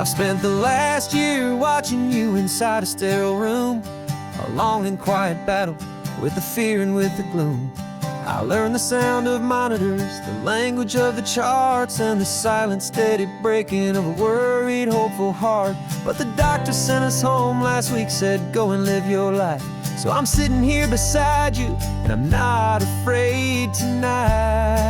I've spent the last year watching you inside a sterile room, a long and quiet battle with the fear and with the gloom. I learned the sound of monitors, the language of the charts, and the silent, steady breaking of a worried, hopeful heart. But the doctor sent us home last week, said, go and live your life. So I'm sitting here beside you, and I'm not afraid tonight.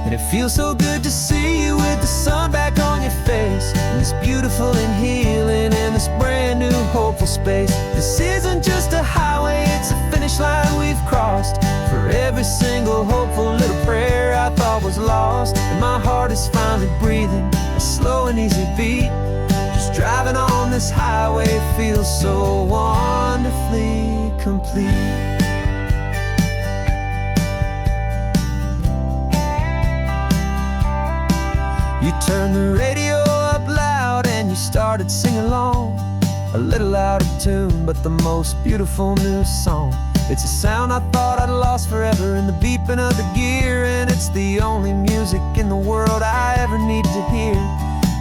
And it feels so good to see you with the sun back on your face, and this beautiful and healing in this brand new hopeful space. This isn't just a highway, it's a finish line we've crossed. For every single hopeful little prayer I thought was lost, and my heart is finally breathing a slow and easy beat. Just driving on this highway feels so wonderfully complete. You turned the radio up loud and you started singing along, a little out of tune, but the most beautiful new song. It's a sound I thought I'd lost forever in the beeping of the gear, and it's the only music in the world I ever need to hear.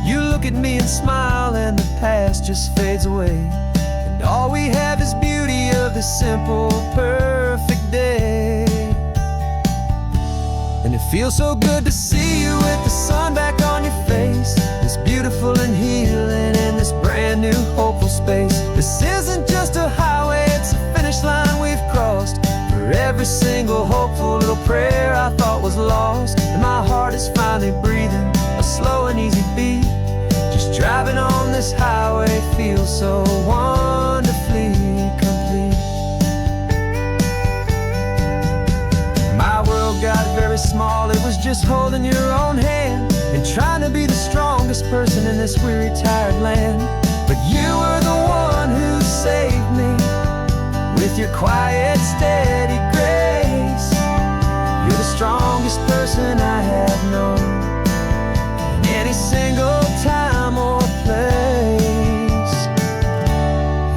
You look at me and smile, and the past just fades away, and all we have is beauty of this simple, perfect day. And it feels so good to see you with the sun back on your face, this beautiful and healing in this brand new hopeful space. This isn't just a highway, it's a finish line we've crossed. For every single hopeful little prayer I thought was lost, and my heart is finally breathing a slow and easy beat. Just driving on this highway feels so wonderfully complete. My world got very small, it was just holding your own hand and trying to be the strongest person in this weary, tired land. But you were the one who saved me with your quiet, steady grace. You're the strongest person I have known in any single time or place.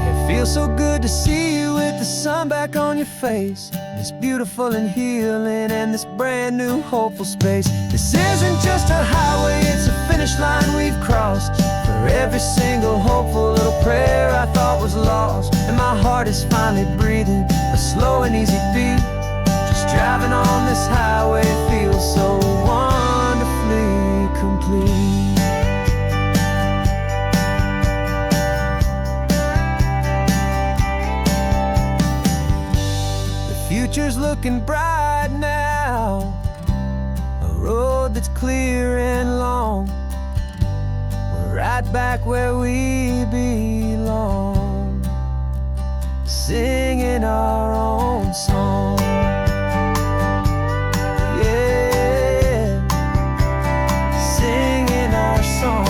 It feels so good to see you with the sun back on your face, this beautiful and healing and this brand new hopeful space. This isn't just a highway, it's a finish line we've crossed. For every single hopeful little prayer I thought was lost, and my heart is finally breathing a slow and easy beat. Just driving on this highway feels so wonderfully complete. Future's looking bright now, a road that's clear and long. We're right back where we belong, singing our own song. Yeah, singing our song.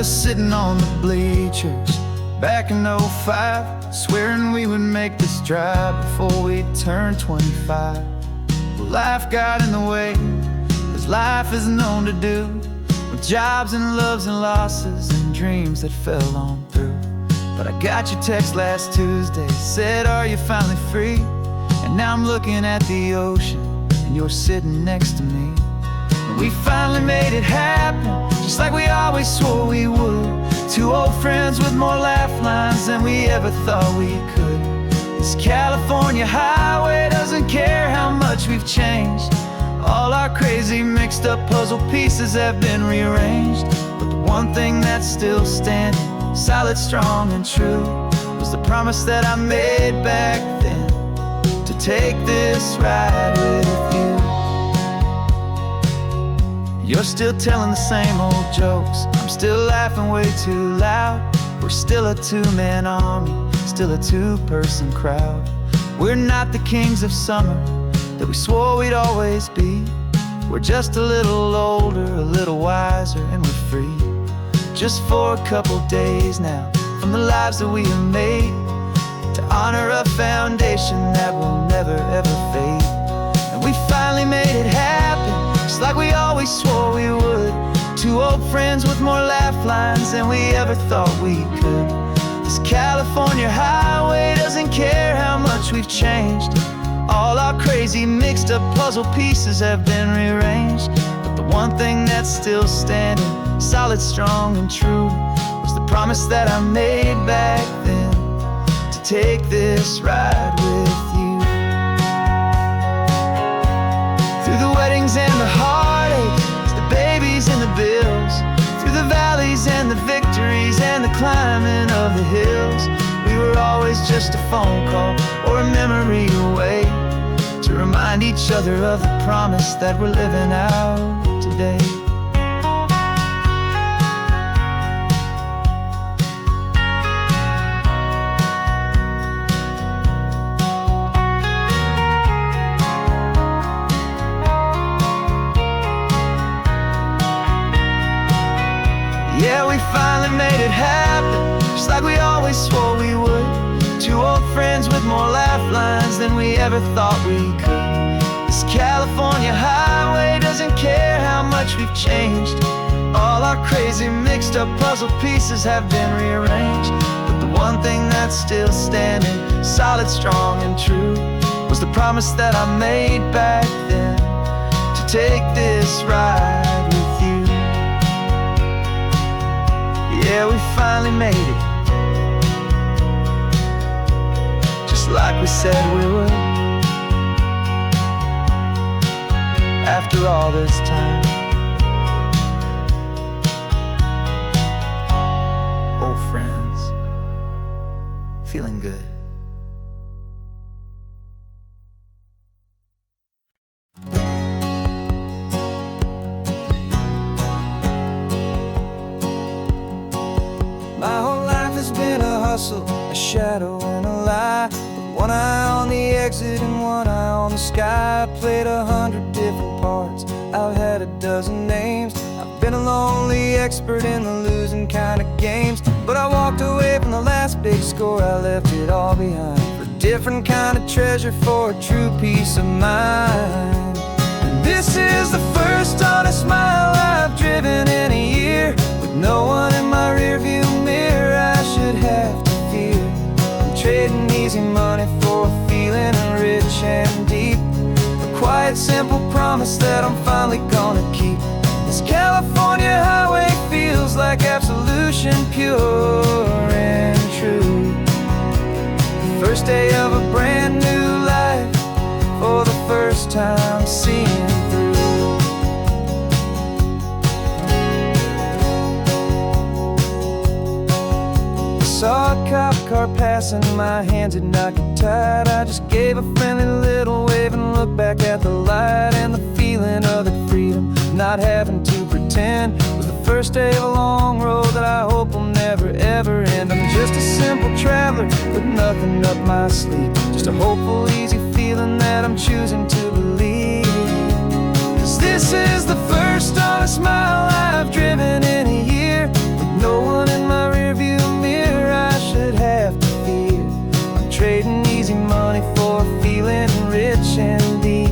Sitting on the bleachers back in '05, swearing we would make this drive before we turned 25. Well, life got in the way, as life is known to do, with jobs and loves and losses and dreams that fell on through. But I got your text last Tuesday, said, are you finally free? And now I'm looking at the ocean, and you're sitting next to me. We finally made it happen, just like we always swore we would. Two old friends with more laugh lines than we ever thought we could. This California highway doesn't care how much we've changed. All our crazy mixed up puzzle pieces have been rearranged, but the one thing that's still standing, solid, strong and true, was the promise that I made back then, to take this ride with you. You're still telling the same old jokes, I'm still laughing way too loud. We're still a two-man army, still a two-person crowd. We're not the kings of summer that we swore we'd always be, We're just a little older, a little wiser, and we're free. Just for a couple days now, from the lives that we have made, to honor a foundation that will never ever fade. And we finally made it happen, just like we always swore we would. Two old friends with more laugh lines than we ever thought we could. This California highway doesn't care how much we've changed. All our crazy mixed up puzzle pieces have been rearranged. But the one thing that's still standing, solid, strong, and true, was the promise that I made back then, to take this ride with you. Through the weddings and the heartaches, the babies and the bills, through the valleys and the victories and the climbing of the hills, we were always just a phone call or a memory away, to remind each other of the promise that we're living out today. Yeah, we finally made it happen, just like we always swore we would. Two old friends with more laugh lines than we ever thought we could. This California highway doesn't care how much we've changed. All our crazy mixed up puzzle pieces have been rearranged. But the one thing that's still standing, solid, strong, and true, was the promise that I made back then, to take this ride with you. Yeah, we finally made it, just like we said we would. After all this time, old friends, feeling good. My whole life has been a hustle, a shadow and a lie, with one eye on the exit and one eye on the sky. I played 100 different parts, I've had a dozen names. I've been a lonely expert in the losing kind of games, but I walked away from the last big score, I left it all behind, for a different kind of treasure, for a true peace of mind. And this is the first honest mile I've driven in a year, with no one in my rearview mirror I should have to fear. I'm trading easy money for a feeling rich and deep, a quiet, simple promise that I'm finally gonna keep. This California highway feels like absolution, pure and true. The first day of a brand new life, for the first time seeing through. Saw a cop car passing, my hands had not get tied. I just gave a friendly little wave and looked back at the light, and the feeling of the freedom, not having to pretend, was the first day of a long road that I hope will never ever end. I'm just a simple traveler with nothing up my sleeve, just a hopeful, easy feeling that I'm choosing to believe. 'Cause this is the first honest mile I've driven in a year, with no one in my rearview mirror I should have to fear. I'm trading easy money for a feeling rich and deep,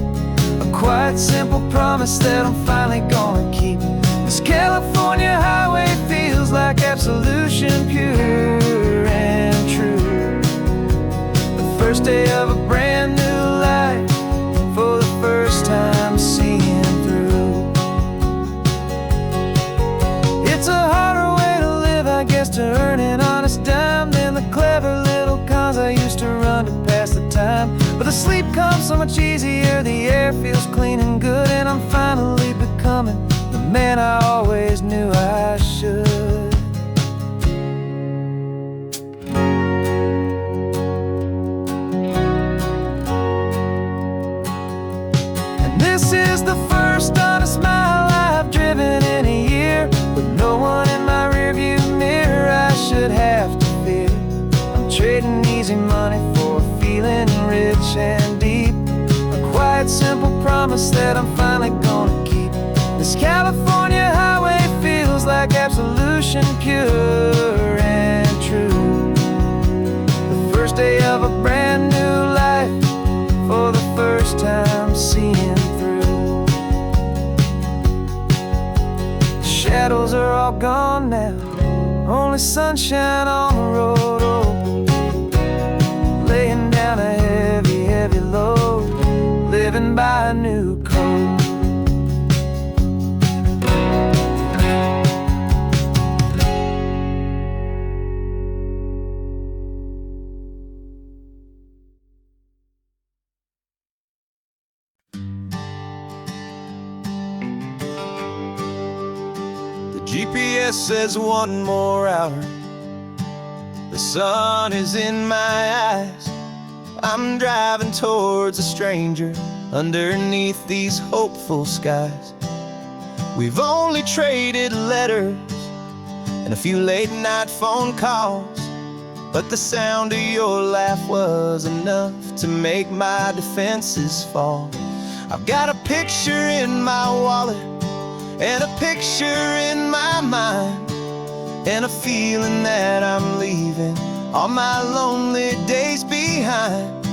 a quiet, simple promise that I'm finally gonna keep. This California highway feels like absolution, pure and true. The first day of a brand new life, for the first time seeing through. It's a harder way to live, I guess, to earn an honest dime than the clever little cons I used to run to pass the time. But the sleep comes so much easier, the air feels clean and good, and I'm finally becoming the man I always knew I should. And this is the first honest mile I've driven in a year, with no one in my rearview mirror I should have to fear. I'm trading easy money for a feeling rich and deep, a quiet, simple promise that I'm finally gonna keep. California highway feels like absolution, pure and true. The first day of a brand new life, for the first time seeing through. The shadows are all gone now, only sunshine on the road. Oh, laying down a heavy, heavy load, living by a new code. GPS says one more hour. The sun is in my eyes. I'm driving towards a stranger underneath these hopeful skies. We've only traded letters and a few late night phone calls, but the sound of your laugh was enough to make my defenses fall. I've got a picture in my wallet and a picture in my mind, and a feeling that I'm leaving all my lonely days behind.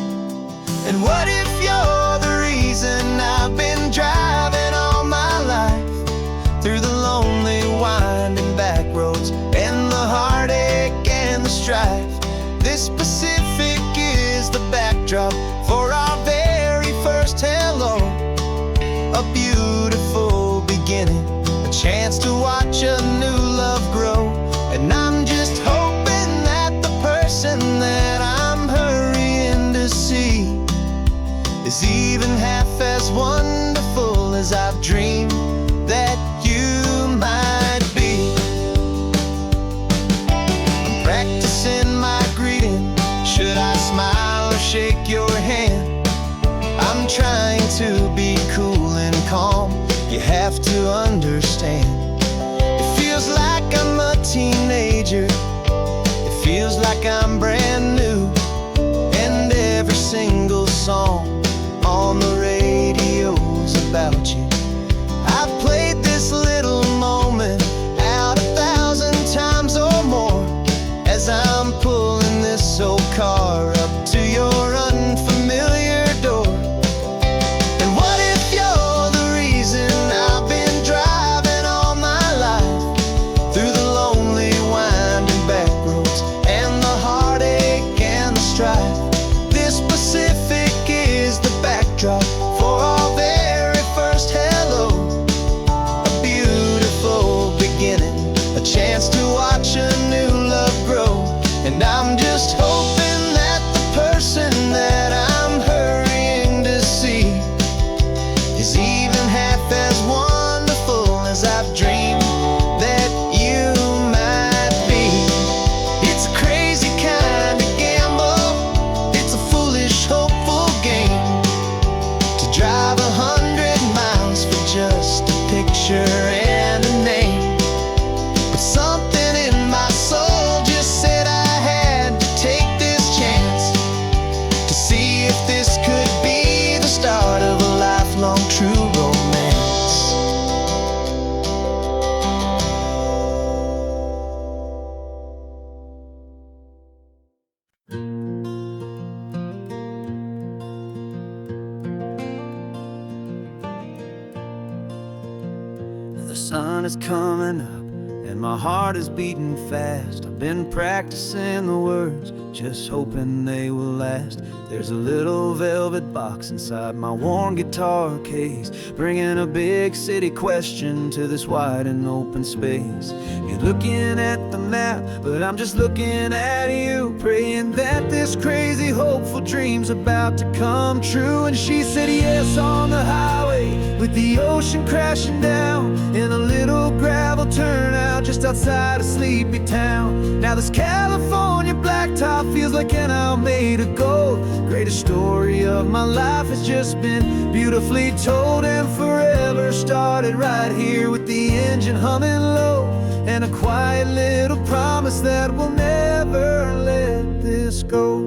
And what if you're the reason I've been driving all my life, through the lonely winding back roads and the heartache and the strife? This Pacific is the backdrop for our very first hello, a beautiful beginning, a chance to watch a new love grow. And I'm just hoping that the person that I'm hurrying to see is even half as wonderful as I've dreamed that you might be. I'm practicing my greeting. Should I smile or shake your hand? I'm trying to be cool and calm. You have to understand, it feels like I'm a teenager. It feels like I'm brand new. And every single song on the radio's about you. I've played this little moment out 1,000 times or more, as I'm pulling this old car up to your unfamiliar door. And what if you're the reason I've been driving all my life, through the lonely winding back roads and the heartache and the strife? This Pacific is the backdrop for our very first hello, a beautiful beginning, a chance to watch a new love grow. And I'm just hoping that the person that I'm hurrying to see is even half as wonderful as I've dreamed that you might be. It's a crazy kind of gamble, it's a foolish, hopeful game, to drive 100 miles for just a picture and a name. But something in my soul just said I had to take this chance, to see if this could be the start of a lifelong true romance. The sun is coming up and my heart is beating fast. I've been practicing the words, just hoping they will last. There's a little velvet box inside my worn guitar case, bringing a big city question to this wide and open space. You're looking at the map, but I'm just looking at you, praying that this crazy hopeful dream's about to come true. And she said yes on the highway, with the ocean crashing down in a little gravel turnout just outside of sleepy town. Now this California blacktop feels like an hour made of gold. Greatest story of my life has just been beautifully told, and forever started right here with the engine humming low, and a quiet little promise that we'll never let this go.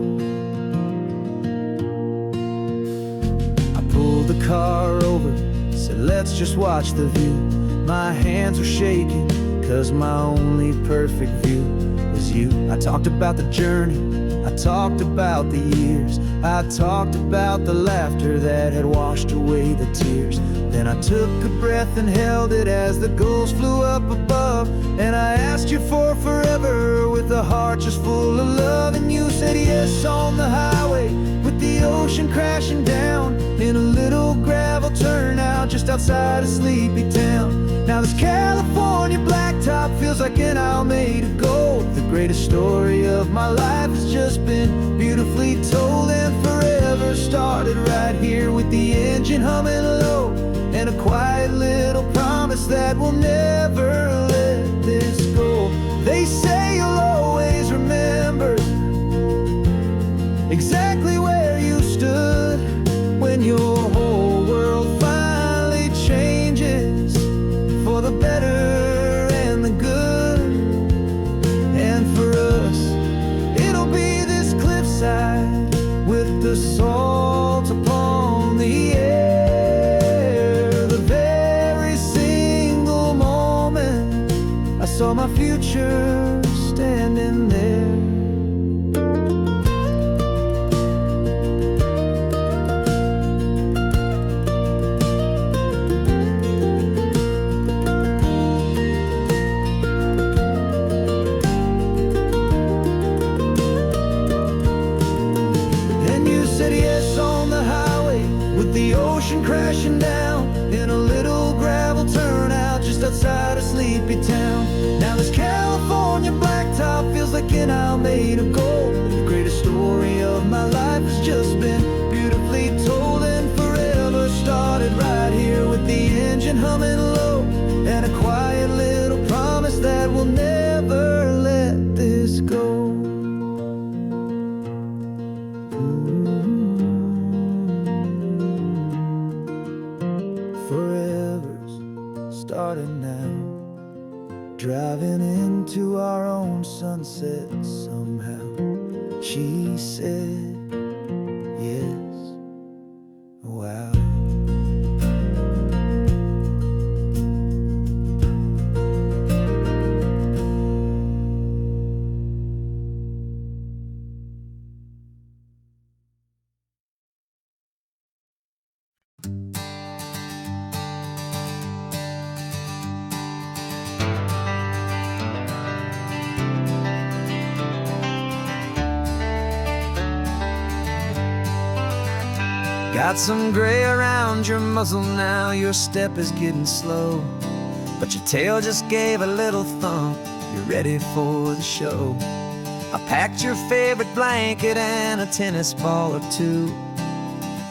I pulled the car over, said let's just watch the view. My hands were shaking, 'cause my only perfect view was you. I talked about the journey, I talked about the years, I talked about the laughter that had washed away the tears. Then I took a breath and held it as the gulls flew up above. And I asked you for forever with a heart just full of love. And you said yes on the highway with the ocean crashing down in a little gravel turnout just outside of Sleepy Town. Now this California blacktop feels like an Alameda Gold. The greatest story of my life has just been beautifully told, and forever started right here with the engine humming low, and a quiet little promise that we'll never let this go. They say you'll always remember exactly where you stood when your whole world finally changes for the better and the good. And for us, it'll be this cliffside with the salt upon the air. The very single moment I saw my future standing there. The ocean crashing down in a little gravel turnout just outside of Sleepy Town. Now this California blacktop feels like an Alameda Gold. The greatest story of my life has just been beautifully told, and forever started right here with the engine humming low, and a quiet little promise that we'll never let this go. Forever's starting now, driving into our own sunset somehow. She said yes, wow. Got some gray around your muzzle now, your step is getting slow, but your tail just gave a little thump, you're ready for the show. I packed your favorite blanket and a tennis ball or two.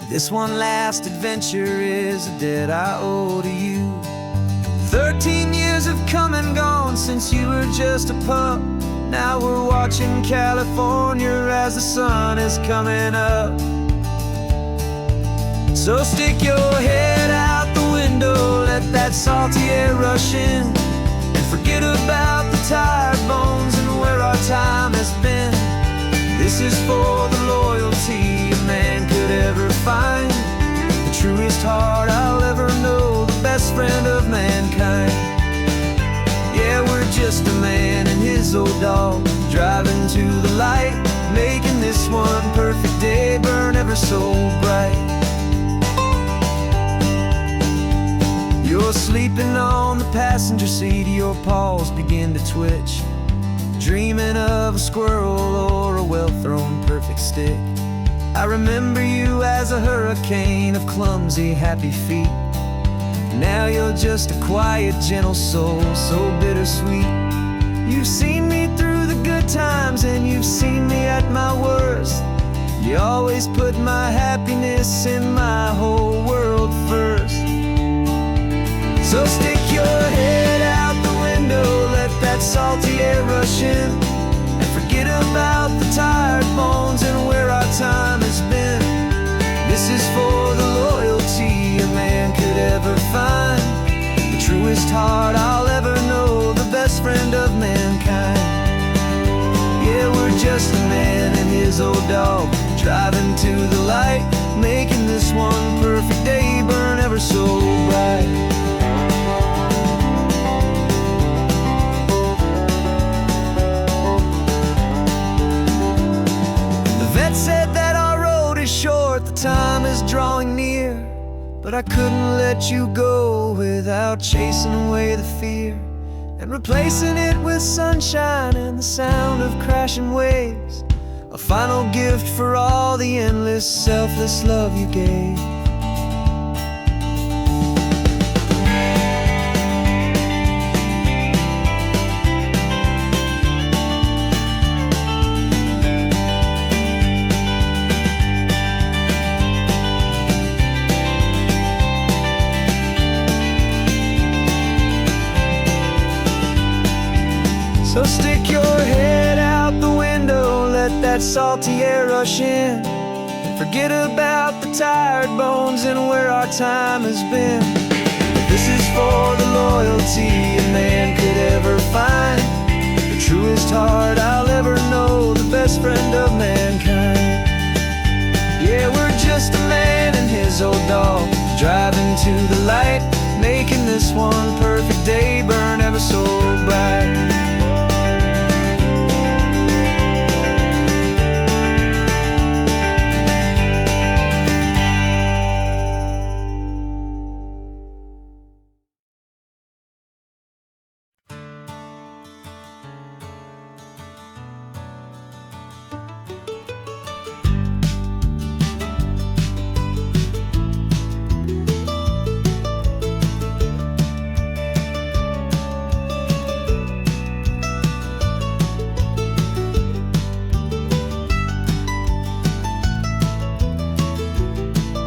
This one last adventure is a debt I owe to you. 13 years have come and gone since you were just a pup. Now we're watching California as the sun is coming up. So stick your head out the window, let that salty air rush in, and forget about the tired bones and where our time has been. This is for the loyalty a man could ever find, the truest heart I'll ever know, the best friend of mankind. Yeah, we're just a man and his old dog, driving to the light, making this one perfect day burn ever so bright. You're sleeping on the passenger seat, your paws begin to twitch, dreaming of a squirrel or a well-thrown perfect stick. I remember you as a hurricane of clumsy, happy feet. Now you're just a quiet, gentle soul, so bittersweet. You've seen me through the good times and you've seen me at my worst. You always put my happiness in my whole world first. So stick your head out the window, let that salty air rush in, and forget about the tired bones and where our time has been. This is for the loyalty a man could ever find, the truest heart I'll ever know, the best friend of mankind. Yeah, we're just a man and his old dog, driving to the light, making this one perfect day burn ever so bright. but I couldn't let you go without chasing away the fear and replacing it with sunshine and the sound of crashing waves. A final gift for all the endless, selfless love you gave. So stick your head out the window, let that salty air rush in, and forget about the tired bones and where our time has been. This is for the loyalty a man could ever find, the truest heart I'll ever know, the best friend of mankind. Yeah, we're just a man and his old dog, driving to the light, making this one perfect day burn ever so bright.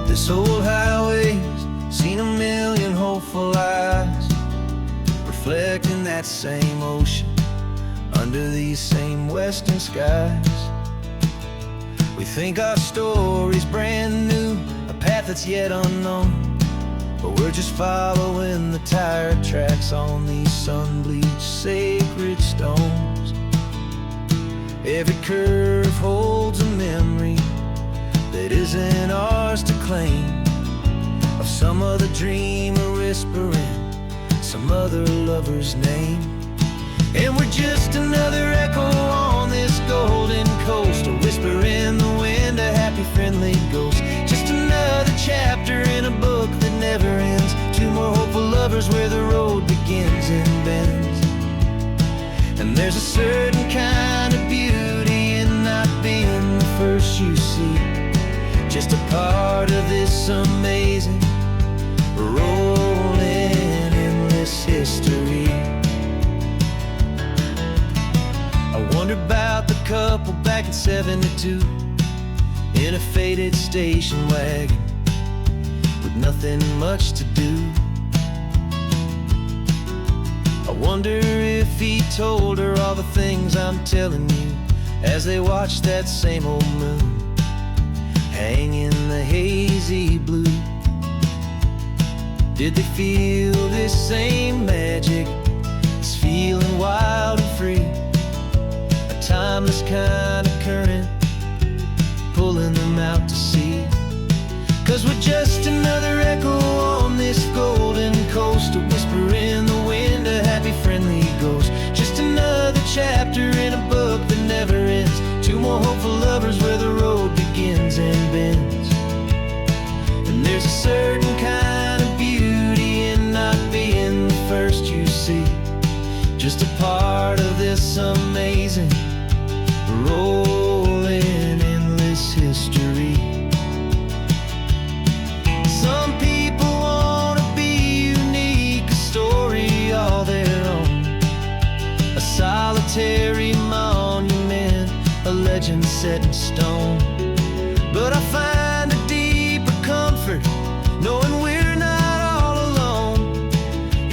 This old highway's seen a million hopeful eyes, reflecting that same ocean under these same western skies. We think our story's brand new, a path that's yet unknown, but we're just following the tired tracks on these sun-bleached sacred stones. Every curve holds a memory that isn't ours to claim, of some other dreamer whispering some other lover's name. And we're just another echo on this golden coast, a whisper in the wind, a happy friendly ghost. Just another chapter in a book that never ends, two more hopeful lovers where the road begins and bends. And there's a certain kind of beauty in not being the first you see, just a part of this amazing, rolling, endless history. I wonder about the couple back in '72 in a faded station wagon with nothing much to do. I wonder if he told her all the things I'm telling you as they watched that same old moon hang in the hazy blue. Did they feel this same magic, this feeling wild and free, a timeless kind of current pulling them out to sea? 'Cause we're just another echo on this golden coast, a whisper in the wind, a happy friendly ghost. Just another chapter in a book that never ends, two more hopeful lovers where the road begins and bends. And there's a certain kind of beauty in not being the first you see, just a part of this amazing, rolling, endless history. Some people want to be unique, a story all their own, a solitary monument, a legend set in stone. But I find a deeper comfort knowing we're not all alone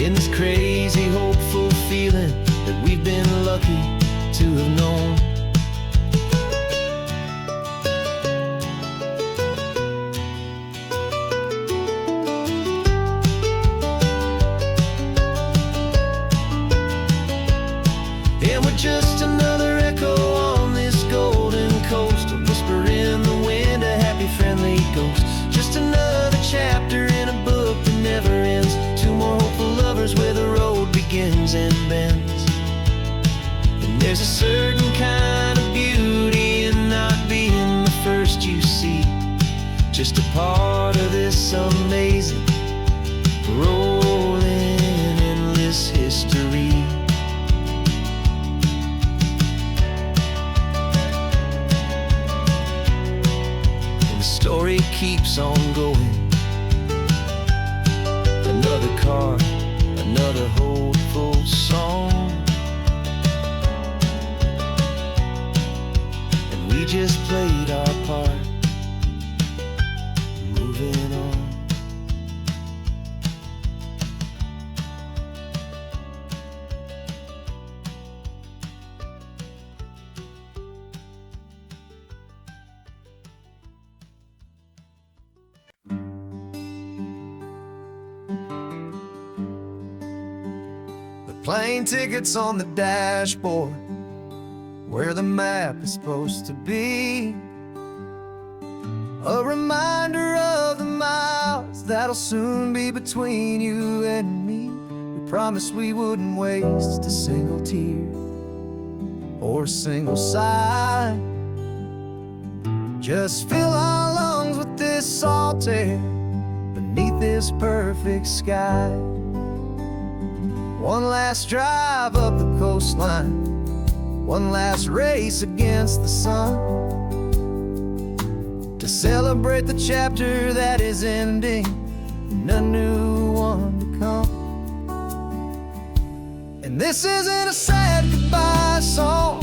in this crazy, hopeful feeling that we've been lucky to have known. And we're just another echo on this golden coast, a whisper in the wind, a happy friendly ghost. Just another chapter in a book that never ends, two more hopeful lovers where the road begins and bends. And there's a certain kind of beauty in not being the first you see, just a part of this amazing, keeps on going. Another card, another hopeful song, and we just played our part, moving on. Plane tickets on the dashboard, where the map is supposed to be. A reminder of the miles that'll soon be between you and me. We promised we wouldn't waste a single tear or a single sigh. Just fill our lungs with this salt air beneath this perfect sky. One last drive up the coastline, one last race against the sun, to celebrate the chapter that is ending and a new one to come. And this isn't a sad goodbye song,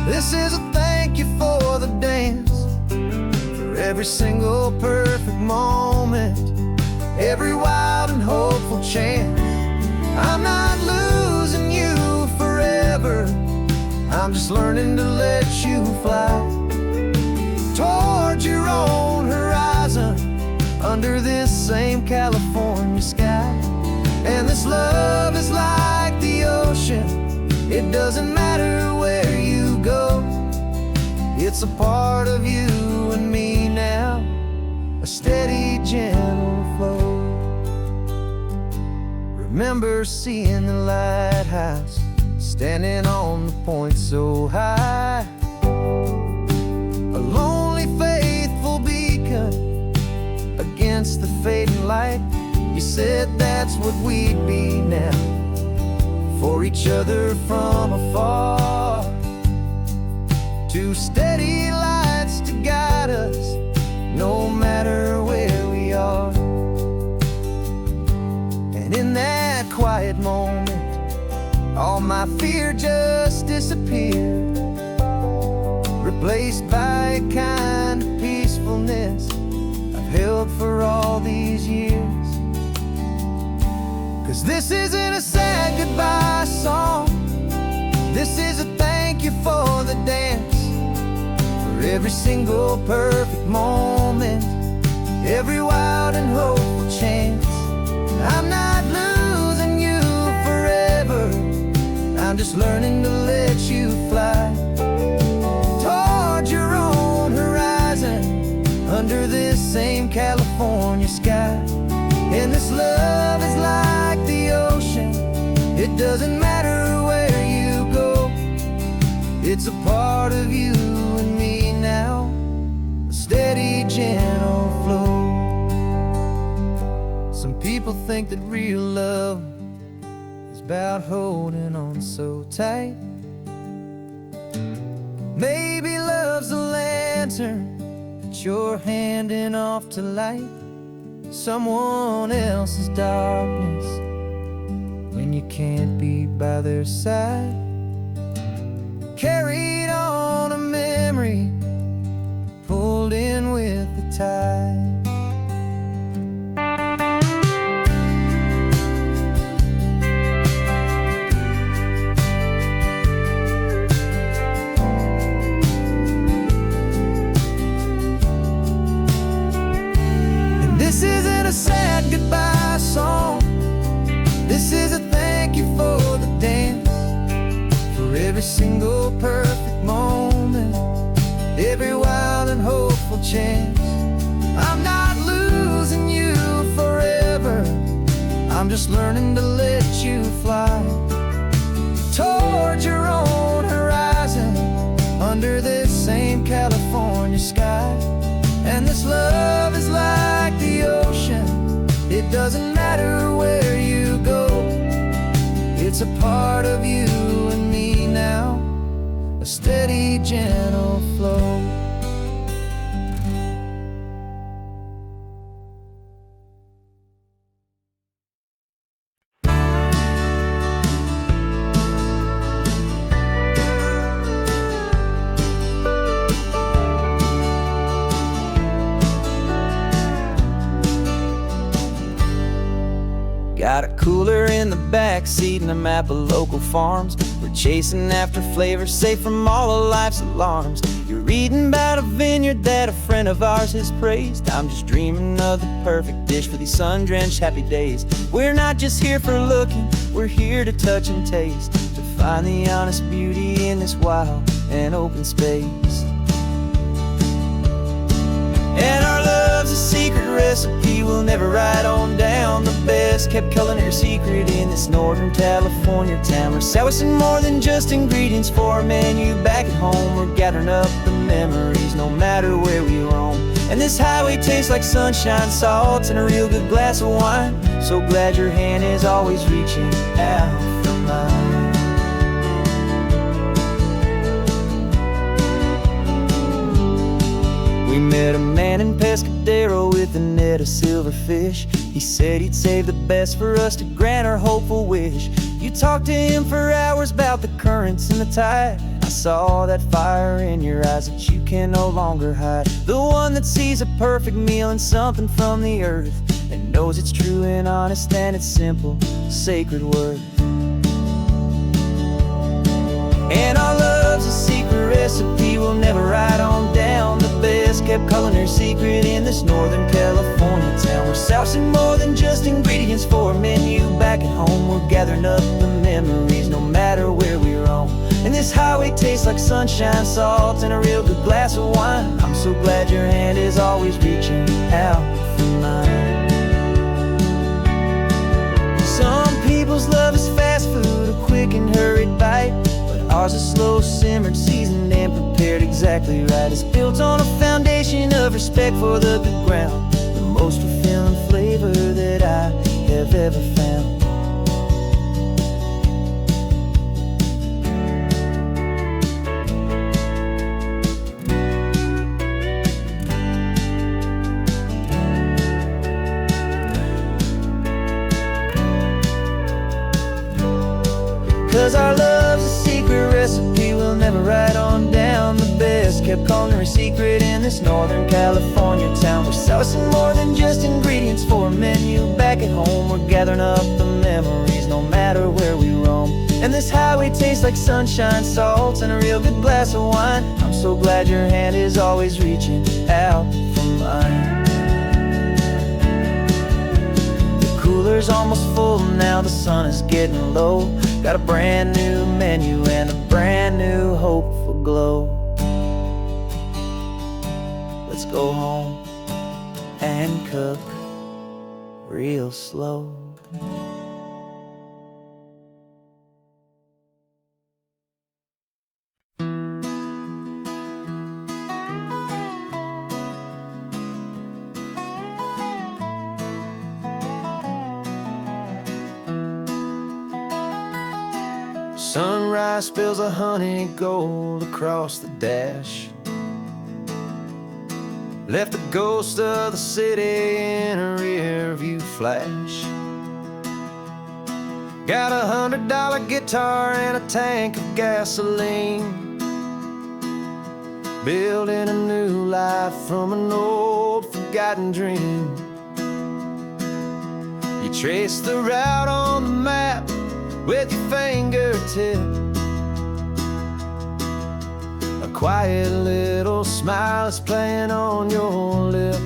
this is a thank you for the dance, for every single perfect moment, every wild and hopeful chance. I'm not losing you forever, I'm just learning to let you fly towards your own horizon, under this same California sky. And this love is like the ocean, it doesn't matter where you go, it's a part of you and me now, a steady, gentle flow. Remember seeing the lighthouse, standing on the point so high, a lonely, faithful beacon against the fading light. You said that's what we'd be now, for each other from afar. Two steady lights to guide us, no matter where we are. And in that quiet moment, all my fear just disappeared, replaced by a kind of peacefulness I've held for all these years. 'Cause this isn't a sad goodbye song, this is a thank you for the dance, for every single perfect moment, every wild and hopeful chance. I'm not losing you forever, I'm just learning to let you fly towards your own horizon, under this same California sky. And this love is like the ocean, it doesn't matter where you go, it's a part of you and me now, a steady, gentle flow. Some people think that real love is about holding on so tight. Maybe love's a lantern that you're handing off to light someone else's darkness when you can't be by their side. Carried on a memory, pulled in with the tide. This isn't a sad goodbye song, this is a thank you for the dance, for every single perfect moment, every wild and hopeful chance. I'm not losing you forever, I'm just learning to let you fly towards your own horizon, under this same California sky. And this love is like the ocean, it doesn't matter where you go, it's a part of you and me now, a steady, gentle flow. backseat in a map of local farms. We're chasing after flavors safe from all of life's alarms. You're reading about a vineyard that a friend of ours has praised. I'm just dreaming of the perfect dish for these sun-drenched happy days. We're not just here for looking, we're here to touch and taste, to find the honest beauty in this wild and open space. And our love's a secret recipe we'll never write on down. The best kept culinary secret in this Northern California town. We're selling more than just ingredients for a menu back at home. We're gathering up the memories no matter where we roam. And this highway tastes like sunshine, salt, and a real good glass of wine. So glad your hand is always reaching out for mine. We met a man in Pescadero with a net of silverfish. He said he'd save the best for us to grant our hopeful wish. You talked to him for hours about the currents and the tide. I saw that fire in your eyes that you can no longer hide. The one that sees a perfect meal in something from the earth, and knows it's true and honest and it's simple, sacred worth. And our love's a secret recipe we'll never write on down. The best kept culinary secret in this Northern California town. We're sourcing more than just ingredients for a menu back at home. We're gathering up the memories no matter where we roam. And this highway tastes like sunshine, salt, and a real good glass of wine. I'm so glad your hand is always reaching out for mine. Some people's love is fast food, a quick and hurried bite. Ours is slow simmered, seasoned, and prepared exactly right. It's built on a foundation of respect for the good ground, the most fulfilling flavor that I have ever found. 'Cause our love's a secret recipe we'll never write on down. The best kept culinary secret in this Northern California town. We're sourcing more than just ingredients for a menu back at home. We're gathering up the memories no matter where we roam. And this highway tastes like sunshine, salt, and a real good glass of wine. I'm so glad your hand is always reaching out for mine. The cooler's almost full now, the sun is getting low. Got a brand new menu and a brand new hopeful glow. Let's go home and cook real slow. Sunrise spills a honey gold across the dash. Left the ghost of the city in a rear view flash. Got a $100 guitar and a tank of gasoline. Building a new life from an old forgotten dream. You trace the route on the map with your fingertip. A quiet little smile is playing on your lip.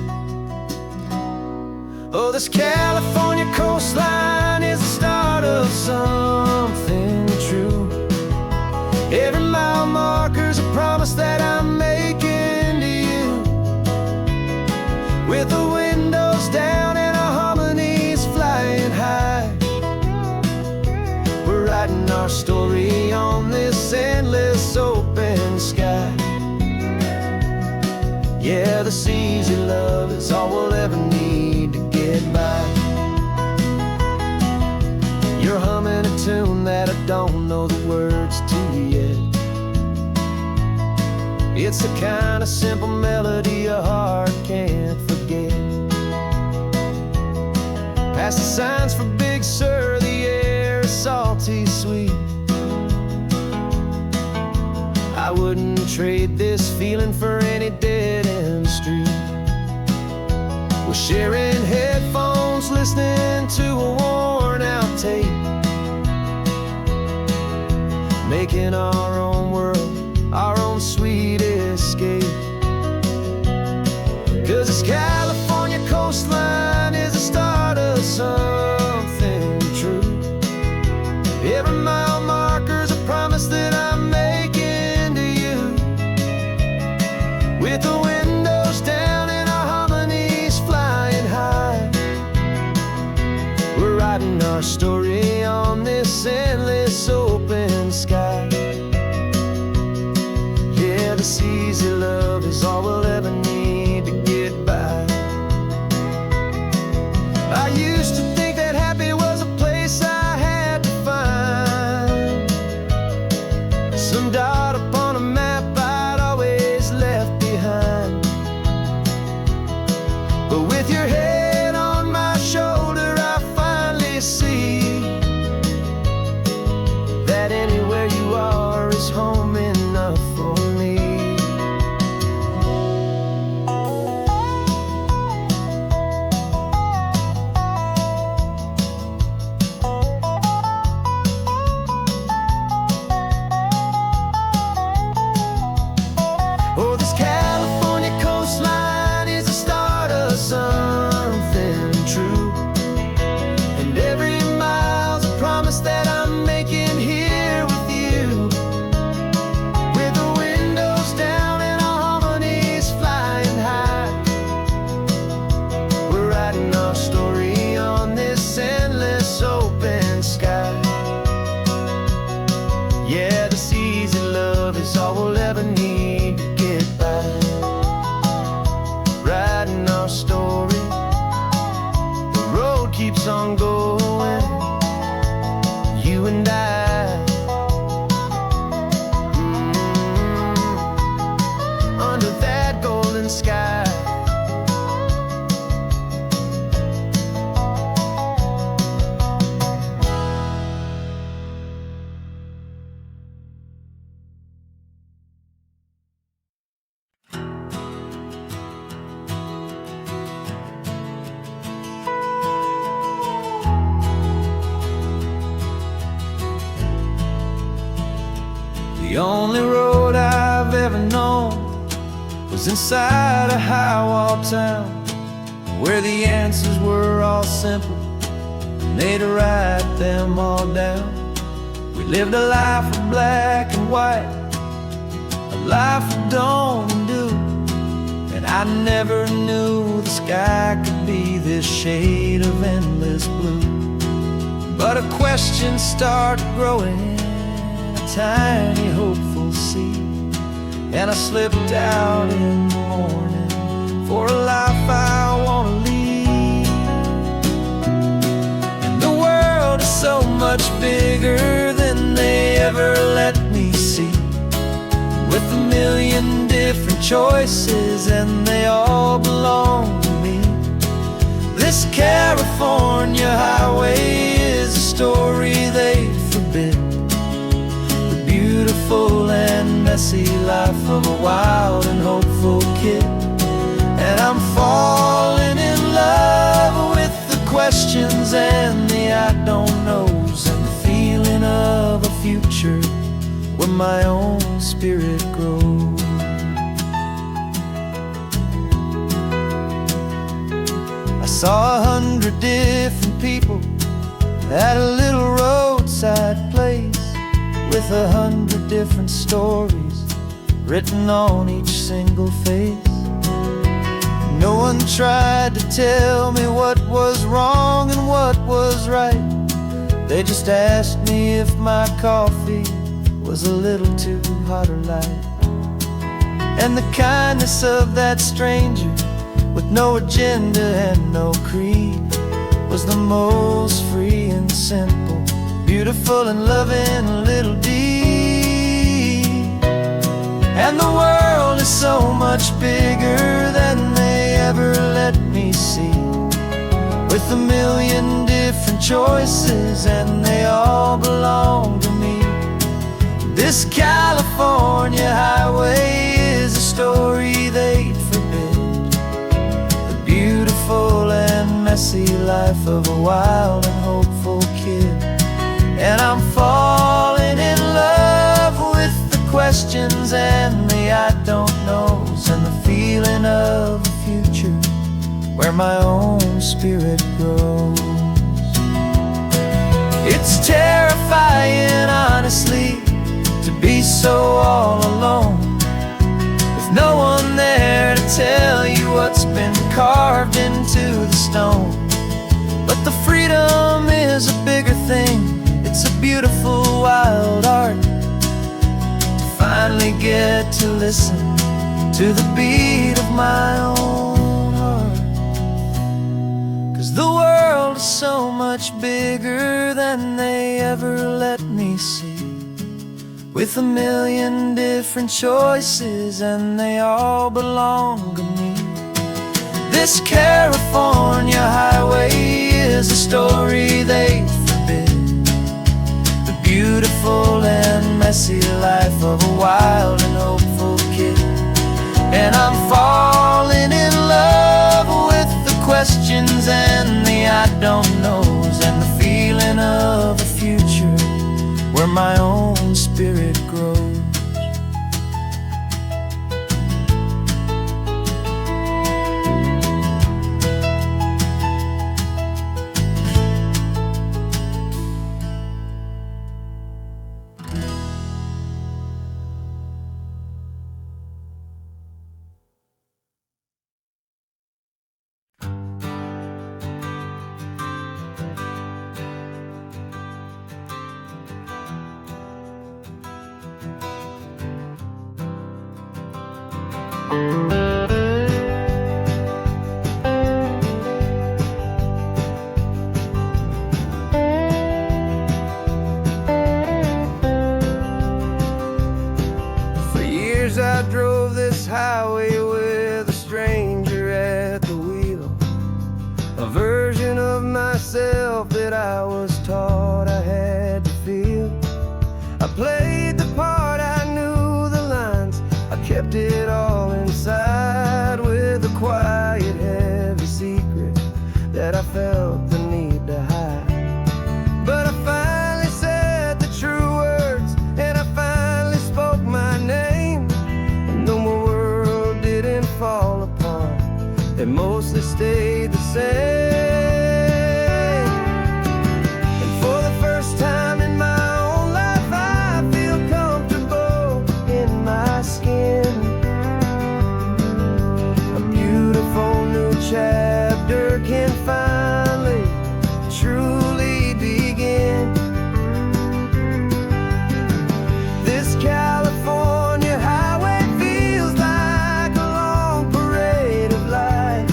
Oh, this California coastline is the start of something true. Every mile marker's a promise that I'm making to you. With the windows down and our harmonies flying high, we're writing our story on this endless open sky. Yeah, this easy love is all we'll ever need to get by. You're humming a tune that I don't know the words to yet. It's the kind of simple melody your heart can't forget. Past the signs for Big Sur, the air is salty sweet. I wouldn't trade this feeling for any dead-end street. We're sharing headphones, listening to a worn-out tape. making our own world, our own sweet escape. 'Cause this California coastline is the start of something true. Every mile marker's a promise that I'm making to you. With the windows down and our harmonies flying high, we're writing our story on this endless open sky. Yeah, this easy love is all we'll ever need to get by. I used to think that happy was a place I had to find, some dot upon a map I'd always left behind. But with your head on my shoulder, I finally see that anywhere you are is home enough for me. Oh, this California coastline is the start of something true. And every mile's a promise that I'm making here with you. With the windows down and our harmonies flying high, we're writing our story on this endless open sky. Yeah, this easy love is all we'll ever need to get by. Writing our story, the road keeps on going, you and I. Under that golden sky. The only road I've ever known was inside a high-wall town, where the answers were all simple and they'd write them all down. We lived a life of black and white, a life of don't and do, and I never knew the sky could be this shade of endless blue. But a question started growing, a tiny hopeful seed, and I slipped out in the morning for a life I want to lead. And the world is so much bigger than they ever let me see, with a million different choices and they all belong to me. This California highway is a story they forbid, beautiful and messy life of a wild and hopeful kid. And I'm falling in love with the questions and the I don't knows, and the feeling of a future where my own spirit grows. I saw 100 different people at a little roadside place, with 100 different stories written on each single face. No one tried to tell me what was wrong and what was right. They just asked me if my coffee was a little too hot or light. And the kindness of that stranger, with no agenda and no creed, was the most free and simple, beautiful and loving little deed. And the world is so much bigger than they ever let me see, with a million different choices and they all belong to me. This California highway is a story they'd forbid, the beautiful and messy life of a wild and hopeful kid. And I'm falling in love questions and the I don't knows, and the feeling of the future where my own spirit grows. It's terrifying, honestly, to be so all alone, with no one there to tell you what's been carved into the stone. But the freedom is a bigger thing. It's a beautiful wild art to finally get to listen to the beat of my own heart. 'Cause the world is so much bigger than they ever let me see, with a million different choices and they all belong to me. This California highway is a story they forbid, the beautiful and messy life of a wild and hopeful kid. And I'm falling in love with the questions and the I don't knows, and the feeling of a future where my own spirit grows. For years I drove this highway with a stranger at the wheel, a version of myself that I was taught I had to feel. I played the part, I knew the lines, I kept it all inside, with a quiet, heavy secret that I felt the need to hide. But I finally said the true words, and I finally spoke my name, and though my world didn't fall apart, it mostly stayed the same. And for the first time in my own life, I feel comfortable in my skin. A beautiful new chapter can finally truly begin. This California highway feels like a long parade of light,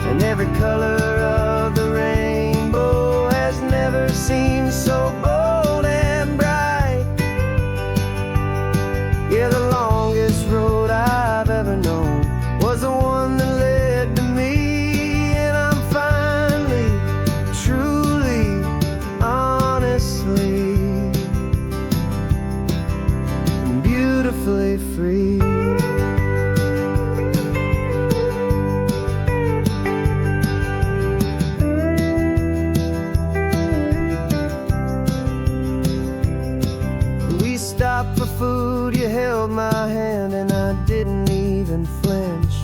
and every color of the rainbow has never seemed so bold and bright. Yeah, the longest road I've ever known was the one that led to me, and I'm finally, truly, honestly, beautifully free. We stopped for food, you held my hand, and I didn't even flinch.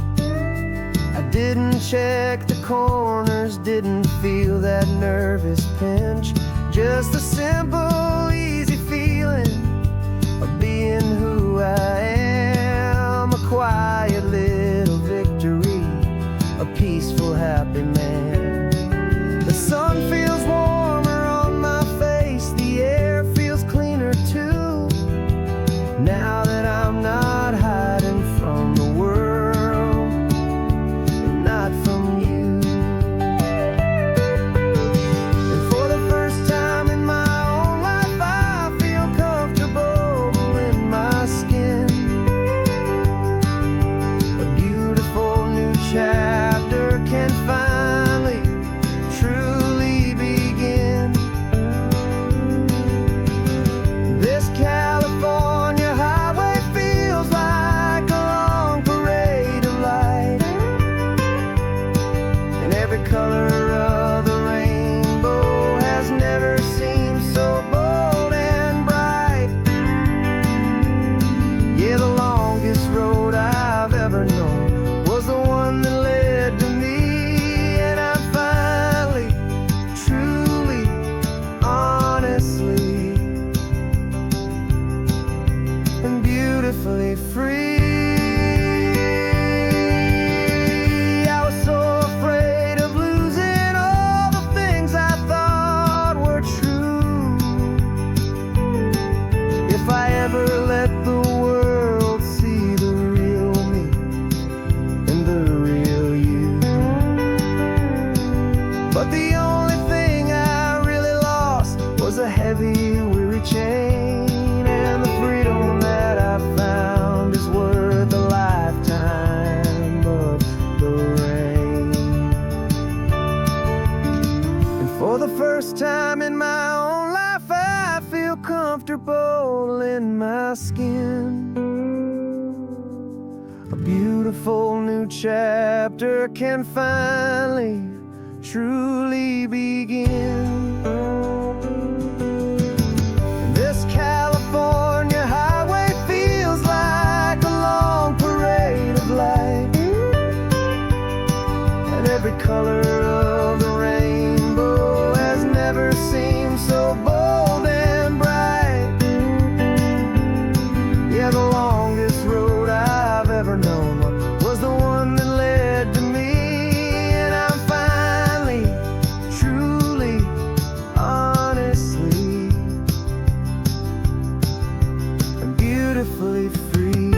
I didn't check the corners, didn't feel that nervous pinch. Just a simple, easy feeling of being who I am. A quiet little victory, a peaceful, happy man. The sun feels warmer on my face, the air feels cleaner too, now that I'm not hiding from the world and not from you. And for the first time in my own life, beautifully free. I was so afraid of losing all the things I thought were true. If I ever let the world see the real me and the real you. But the only thing I really lost was a heavy, weary chain, and the freedom that I found is worth a lifetime of the rain. And for the first time in my own life, I feel comfortable in my skin. A beautiful new chapter can finally truly begin. And this California highway feels like a long parade of light, and every color of the rainbow has never seemed so bold and bright. Yeah, the longest road I've ever known was the one that led to me, and I'm finally, truly, honestly, I'm beautifully free.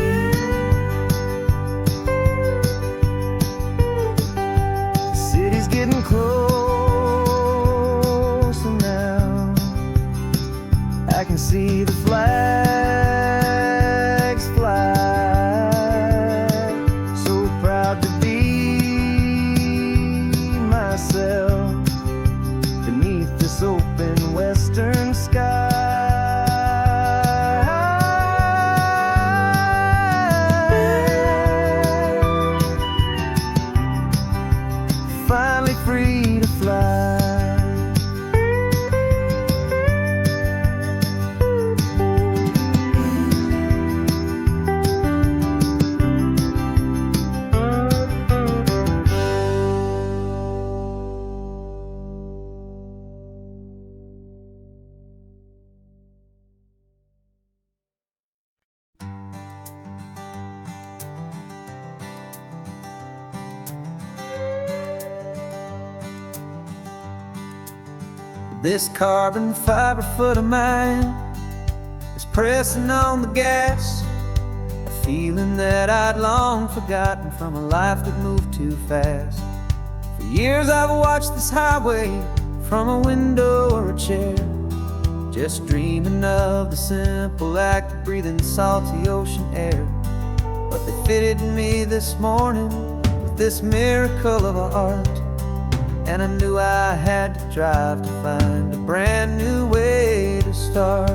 The city's getting closer now. I can see the flags fly. So proud to be myself beneath this open western sky. Finally free to fly. This carbon fiber foot of mine is pressing on the gas, a feeling that I'd long forgotten from a life that moved too fast. For years I've watched this highway from a window or a chair, just dreaming of the simple act of breathing salty ocean air. But they fitted me this morning with this miracle of art, and I knew I had to drive to find a brand new way to start.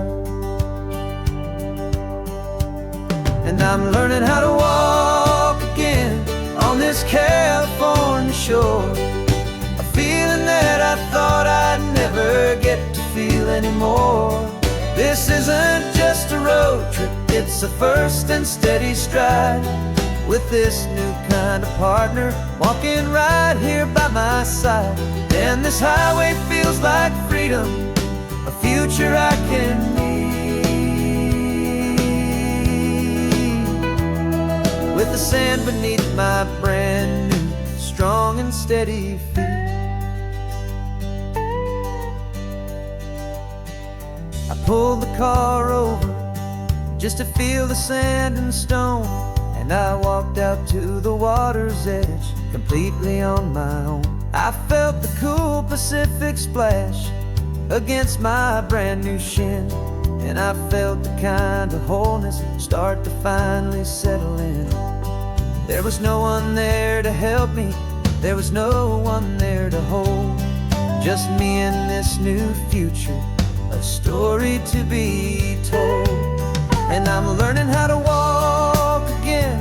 And I'm learning how to walk again on this California shore, a feeling that I thought I'd never get to feel anymore. This isn't just a road trip, it's a first and steady stride, with this new kind of partner walking right here by my side. And this highway feels like freedom, a future I can need, with the sand beneath my brand new strong and steady feet. I pulled the car over just to feel the sand and stone, and I walked out to the water's edge completely on my own. I felt the cool Pacific splash against my brand new shin, and I felt the kind of wholeness start to finally settle in. There was no one there to help me, there was no one there to hold, just me and this new future, a story to be told. And I'm learning how to walk again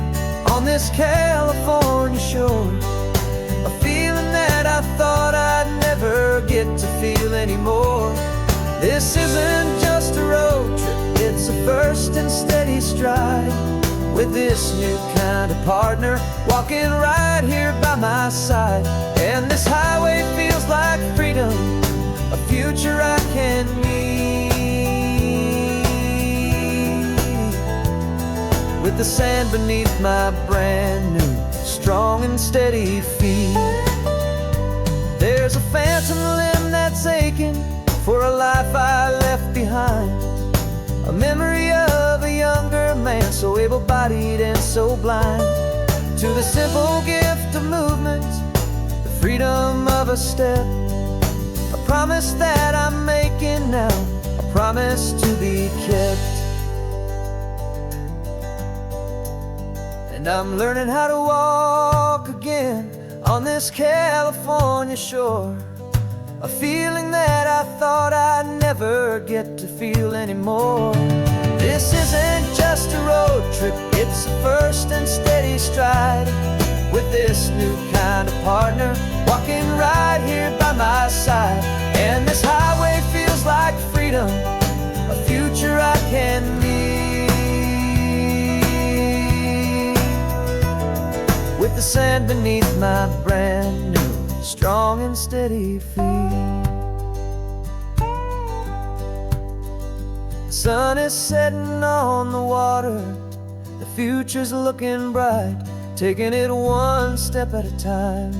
on this California shore, a feeling that I thought I'd never get to feel anymore. This isn't just a road trip, it's a first and steady stride, with this new kind of partner walking right here by my side. And this highway feels like freedom, a future I can need, with with the sand beneath my brand new, strong and steady feet. There's a phantom limb that's aching for a life I left behind, a memory of a younger man, so able-bodied and so blind, to the simple gift of movement, the freedom of a step, a promise that I'm making now, a promise to be kept. And I'm learning how to walk again on this California shore, a feeling that I thought I'd never get to feel anymore. This isn't just a road trip, it's a first and steady stride, with this new kind of partner walking right here by my side. And this highway feels like freedom, a future I can meet, with the sand beneath my brand new, strong and steady feet. The sun is setting on the water, the future's looking bright, taking it one step at a time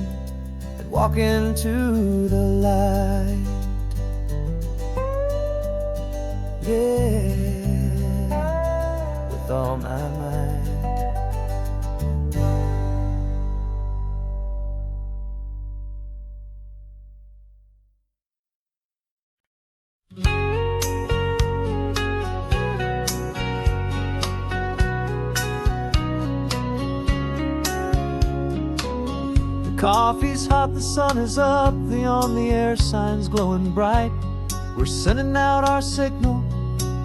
and walking to the light. Yeah, with all my might. Coffee's hot, the sun is up, the on-the-air sign's glowing bright. We're sending out our signal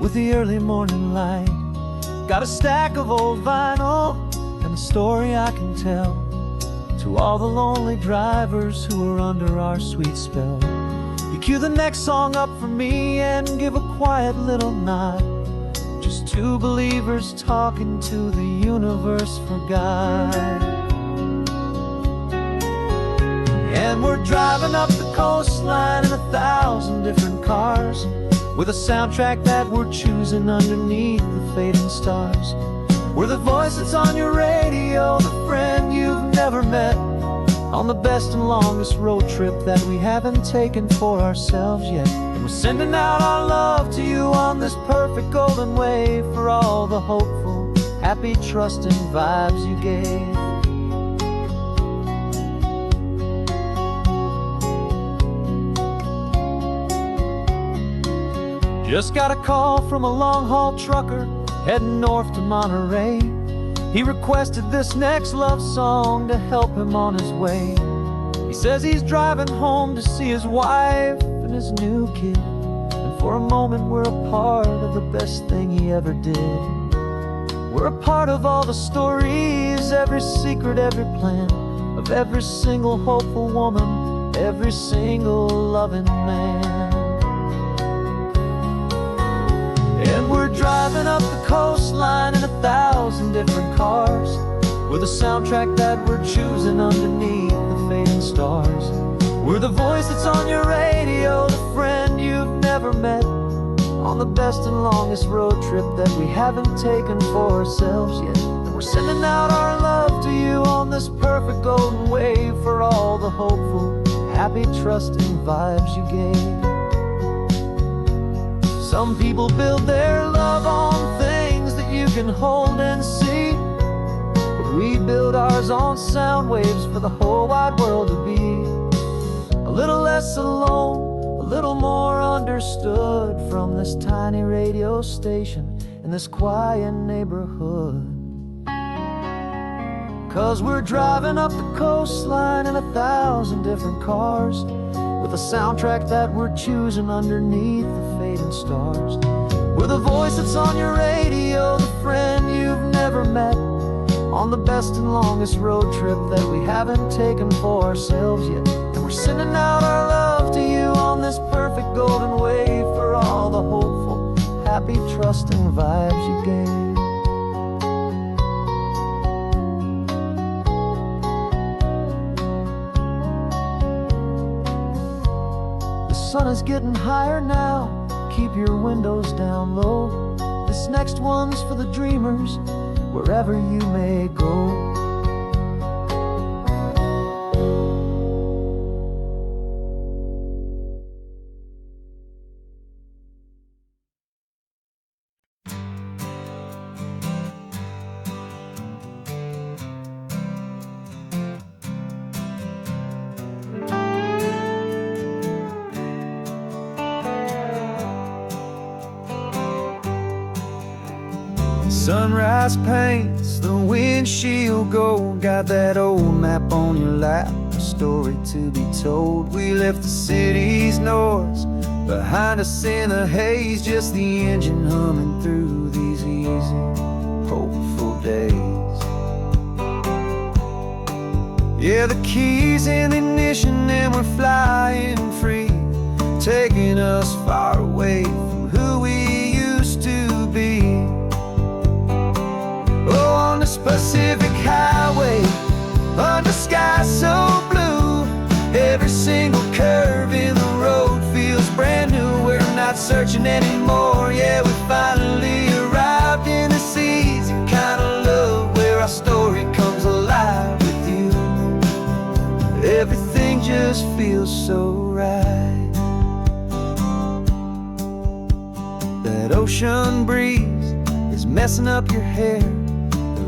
with the early morning light. Got a stack of old vinyl and a story I can tell to all the lonely drivers who are under our sweet spell. You cue the next song up for me and give a quiet little nod, just two believers talking to the universe for God. And we're driving up the coastline in 1,000 different cars, with a soundtrack that we're choosing underneath the fading stars. We're the voice that's on your radio, the friend you've never met, on the best and longest road trip that we haven't taken for ourselves yet. And we're sending out our love to you on this perfect golden wave, for all the hopeful, happy, trusting vibes you gave. Just got a call from a long-haul trucker heading north to Monterey. He requested this next love song to help him on his way. He says he's driving home to see his wife and his new kid, and for a moment we're a part of the best thing he ever did. We're a part of all the stories, every secret, every plan, of every single hopeful woman, every single loving man. And we're driving up the coastline in 1,000 different cars, with a soundtrack that we're choosing underneath the fading stars. We're the voice that's on your radio, the friend you've never met, on the best and longest road trip that we haven't taken for ourselves yet. And we're sending out our love to you on this perfect golden wave, for all the hopeful, happy, trusting vibes you gave. Some people build their love on things that you can hold and see, but we build ours on sound waves for the whole wide world to be a little less alone, a little more understood, from this tiny radio station in this quiet neighborhood. 'Cause we're driving up the coastline in 1,000 different cars, with a soundtrack that we're choosing underneath the fading stars. We're the voice that's on your radio, the friend you've never met, on the best and longest road trip that we haven't taken for ourselves yet. And we're sending out our love to you on this perfect golden wave, for all the hopeful, happy, trusting vibes you gave. The sun is getting higher now, keep your windows down low. This next one's for the dreamers wherever you may go. Sunrise paints the windshield gold. Got that old map on your lap, a story to be told. We left the city's noise behind us in the haze, just the engine humming through these easy, hopeful days. Yeah, the keys in the ignition and we're flying free, taking us far away from who we used to be. Oh, on the Pacific Highway, under sky so blue, every single curve in the road feels brand new. We're not searching anymore, yeah, we finally arrived in this easy kind of love, where our story comes alive with you. Everything just feels so right. That ocean breeze is messing up your hair,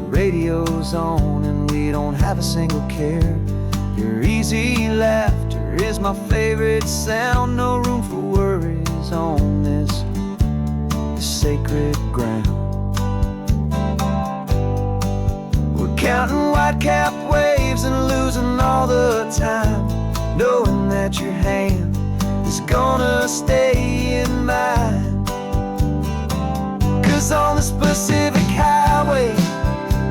radio's on and we don't have a single care. Your easy laughter is my favorite sound. No room for worries on this sacred ground. We're counting white-capped waves and losing all the time, knowing that your hand is gonna stay in mine. 'Cause on this Pacific Highway,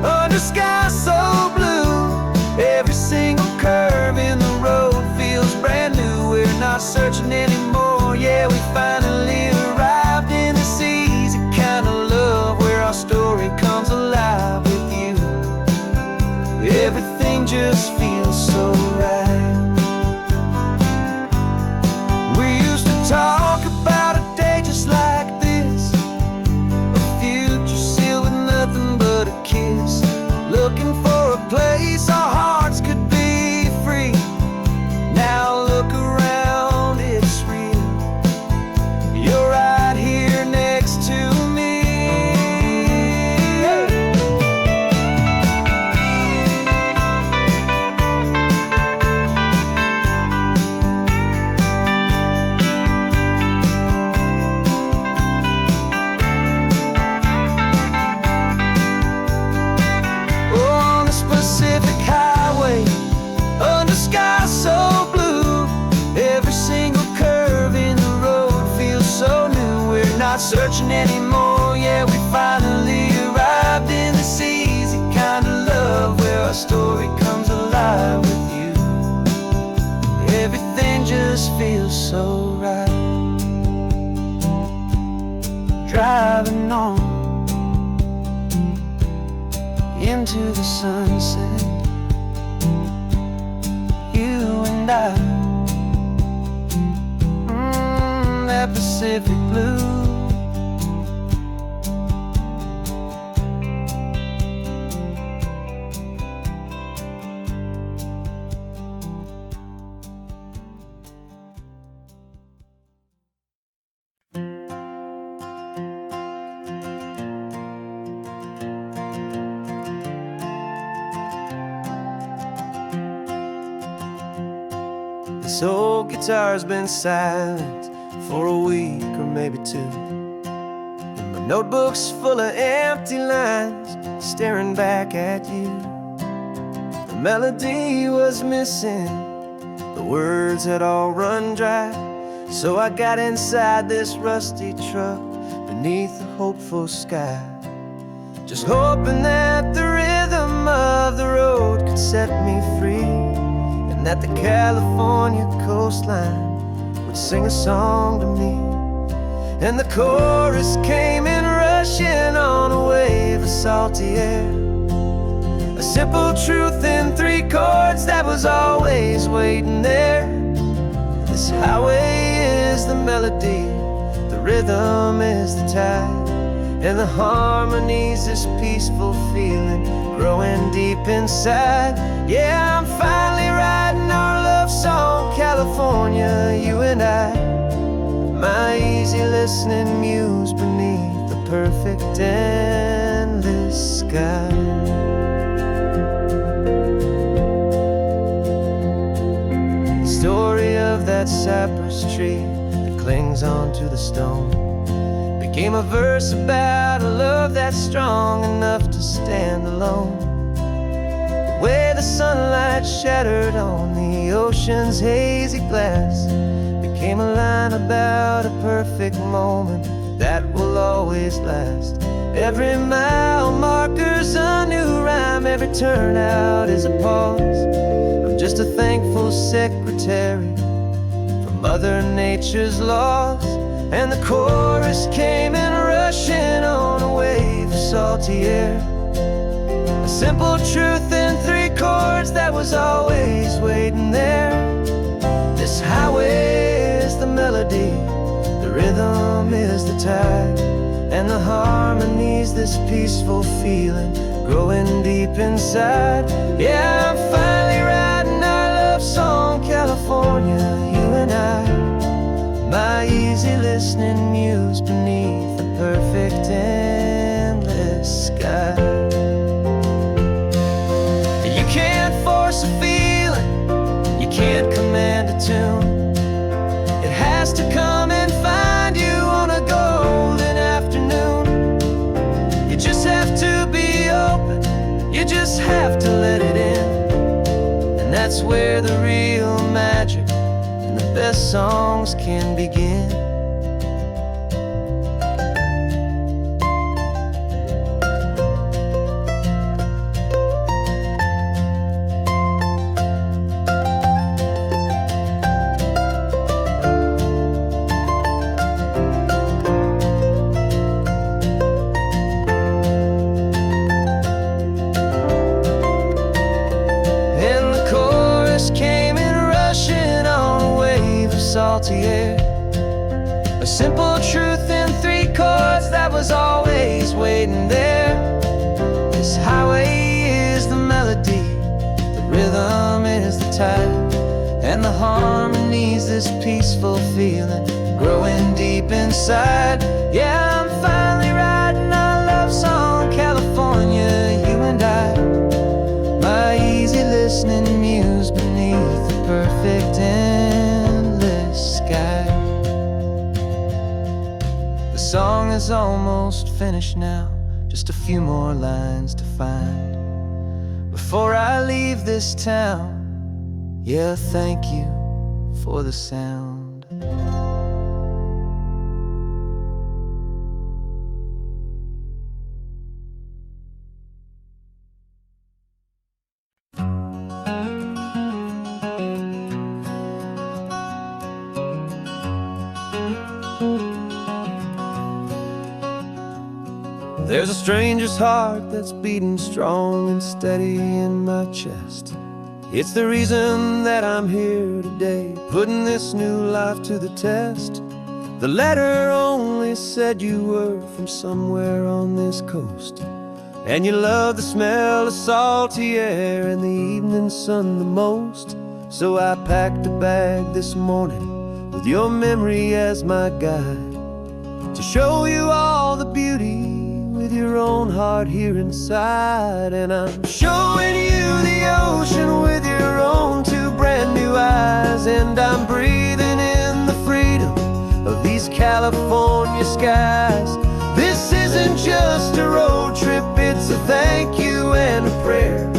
under sky so blue, every single curve in the road feels brand new. We're not searching anymore, yeah, we finally arrived in this easy kind of love, where our story comes alive with you. Everything just feels so right. We used to talk about a day just like this, a future sealed with nothing but a kiss, looking for a place our hearts could be free. Now look around, it's real. You're right here next to me. Pacific Highway, under sky so blue, every single curve in the road feels so new. We're not searching anymore, yeah, we finally arrived in this easy kind of love, where our story comes alive with you. Everything just feels so right. Driving on into the sunset, you and I, that Pacific blue. This old guitar's been silent for a week or maybe two, and my notebook's full of empty lines staring back at you. The melody was missing, the words had all run dry, so I got inside this rusty truck beneath the hopeful sky, just hoping that the rhythm of the road could set me free, and that the California coastline would sing a song to me. And the chorus came in rushing on a wave of salty air, a simple truth in 3 chords that was always waiting there. This highway is the melody, the rhythm is the tide, and the harmony's this peaceful feeling growing deep inside. Yeah, I'm finally writing our love song, California, you and I. My easy listening muse beneath the perfect endless sky. The story of that cypress tree that clings onto the stone became a verse about a love that's strong enough to stand alone. Where the sunlight shattered on the ocean's hazy glass became a line about a perfect moment that will always last. Every mile marker's a new rhyme, every turnout is a pause. I'm just a thankful secretary for Mother Nature's laws. And the chorus came in rushing on a wave of salty air. A simple truth in 3 chords that was always waiting there. This highway is the melody, the rhythm is the tide, and the harmony's this peaceful feeling growing deep inside. Yeah, I'm finally writing our love song, California, you and I. My easy listening muse beneath the perfect endless sky. You can't force a feeling, you can't command a tune. It has to come and find you on a golden afternoon. You just have to be open, you just have to let it in. And that's where the real magic, the best songs can begin. And the chorus came in rushing on a wave of salty air. A simple truth in 3 chords that was always waiting there. This highway is the melody, the rhythm is the tide, and the harmony's this peaceful feeling growing deep inside. Yeah, I'm finally writing our love song, California, you and I. My easy listening muse beneath the perfect endless sky. The song is almost finished now, just a few more lines to find before I leave this town. Yeah, thank you for the sound. There's a stranger's heart that's beating strong and steady in my chest. It's the reason that I'm here today, putting this new life to the test. The letter only said you were from somewhere on this coast, and you love the smell of salty air and the evening sun the most. So I packed a bag this morning with your memory as my guide, to show you all the beauty with your own heart here inside. And I'm showing you the ocean with your own 2 brand new eyes, and I'm breathing in the freedom of these California skies. This isn't just a road trip, it's a thank you and a prayer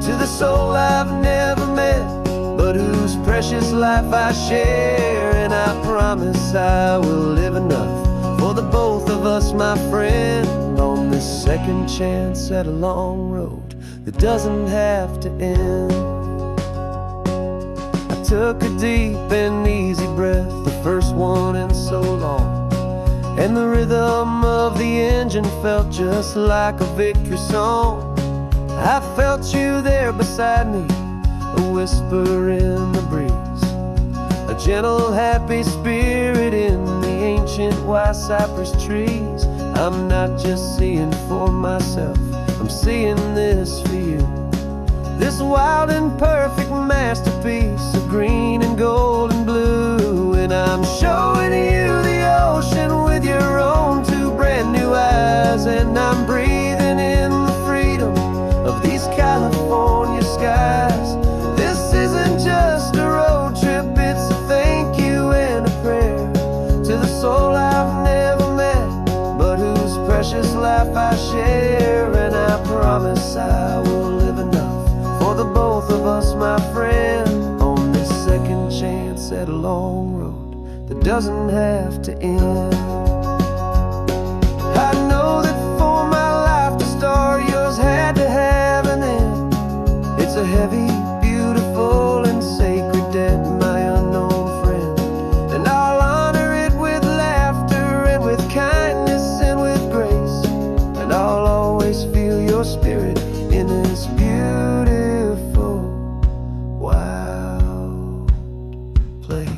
to the soul I've never met, but whose precious life I share. And I promise I will live enough for the both of us, my friend, on this second chance at a long road that doesn't have to end. I took a deep and easy breath, the first one in so long, and the rhythm of the engine felt just like a victory song. I felt you there beside me, a whisper in the breeze, a gentle, happy spirit in the ancient white cypress trees. I'm not just seeing for myself, I'm seeing this for you. This wild and perfect masterpiece of green and gold and blue. And I'm showing you the ocean with your own two brand new eyes. And I'm breathing in the freedom of these California skies. This isn't just a road trip, it's a thank you and a prayer to the soul I've never met, but whose precious life I share. And I promise I will live enough for the both of us, my friend, on this second chance at a long road that doesn't have to end. I know that for my life to start, yours had to have an end. It's a heavy, beautiful, and sacred debt, my unknown friend. And I'll honor it with laughter and with kindness and with grace. And I'll always feel your spirit in this beautiful, wild place.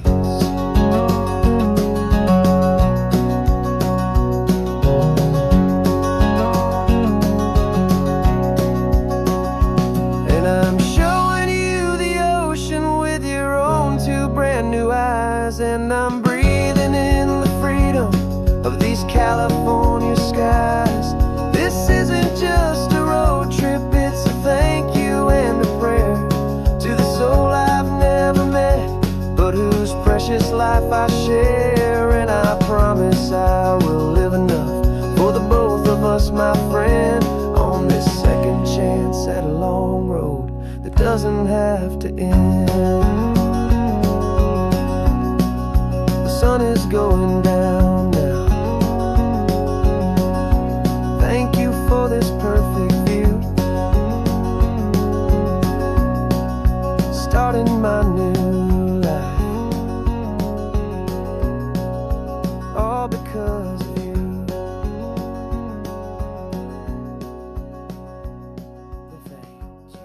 And I'm showing you the ocean with your own two brand new eyes. And I'm breathing in the freedom of these California skies. This isn't just a road trip, it's a thank you and a prayer to the soul I've never met, but whose precious life I share. And I promise I will live enough for the both of us, my friend, on this second chance at a long road that doesn't have to end. The sun is going down now. Thank you for this perfect view, starting my new life, all because of you. Thank you.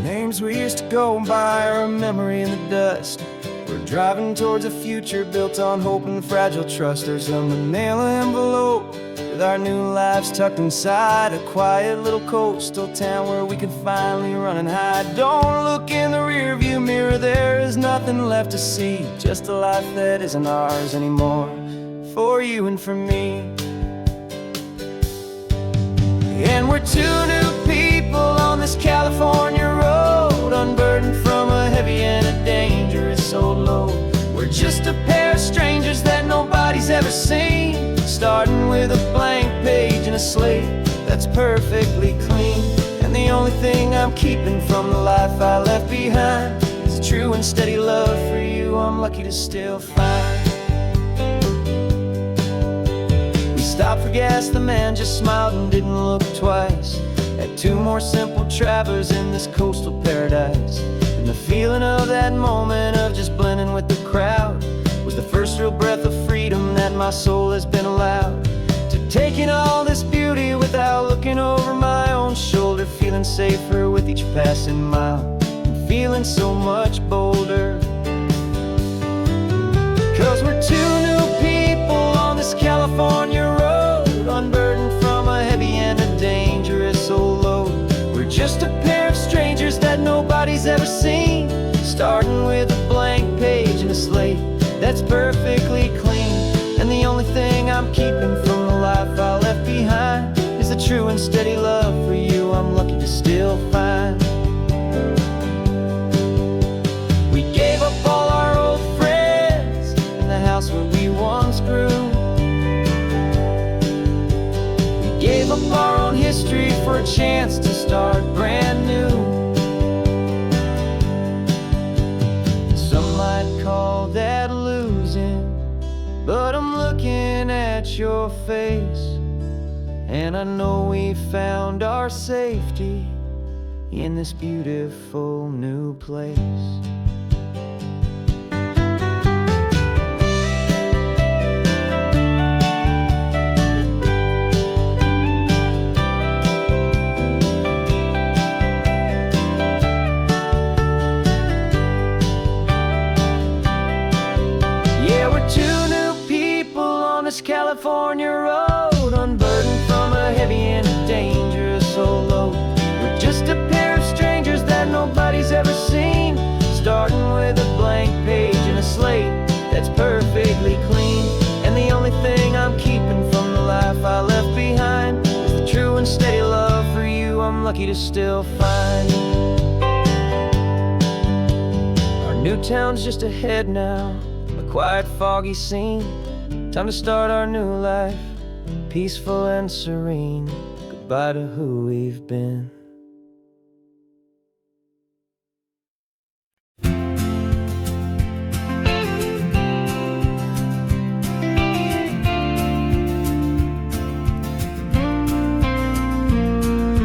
Names we used to go by are a memory in the dust. We're driving towards a future built on hope and fragile trust. There's a manila envelope with our new lives tucked inside, a quiet little coastal town where we could finally run and hide. Don't look in the rearview mirror, there is nothing left to see, just a life that isn't ours anymore, for you and for me. And we're two new people on this California road, unburdened from a heavy and a dangerous old load. We're just a pair of strangers that nobody's ever seen, starting with a blank page and a slate that's perfectly clean. And the only thing I'm keeping from the life I left behind is a true and steady love for you I'm lucky to still find. Stopped for gas, the man just smiled and didn't look twice. Had two more simple travelers in this coastal paradise. And the feeling of that moment of just blending with the crowd was the first real breath of freedom that my soul has been allowed to take in all this beauty without looking over my own shoulder, feeling safer with each passing mile and feeling so much bolder. 'Cause we're two new people on this California road, unburdened from a heavy and a dangerous old load. We're just a pair of strangers that nobody's ever seen, starting with a blank page and a slate that's perfectly clean. And the only thing I'm keeping from the life I left behind is a true and steady love for you I'm lucky to still find. We gave up all our old friends in the house where we once grew. Gave up our own history for a chance to start brand new. Some might call that losing, but I'm looking at your face, and I know we found our safety in this beautiful new place. California road, unburdened from a heavy and a dangerous old load. We're just a pair of strangers that nobody's ever seen, starting with a blank page and a slate that's perfectly clean. And the only thing I'm keeping from the life I left behind is the true and steady love for you I'm lucky to still find. Our new town's just ahead now, a quiet, foggy scene. Time to start our new life, peaceful and serene. Goodbye to who we've been.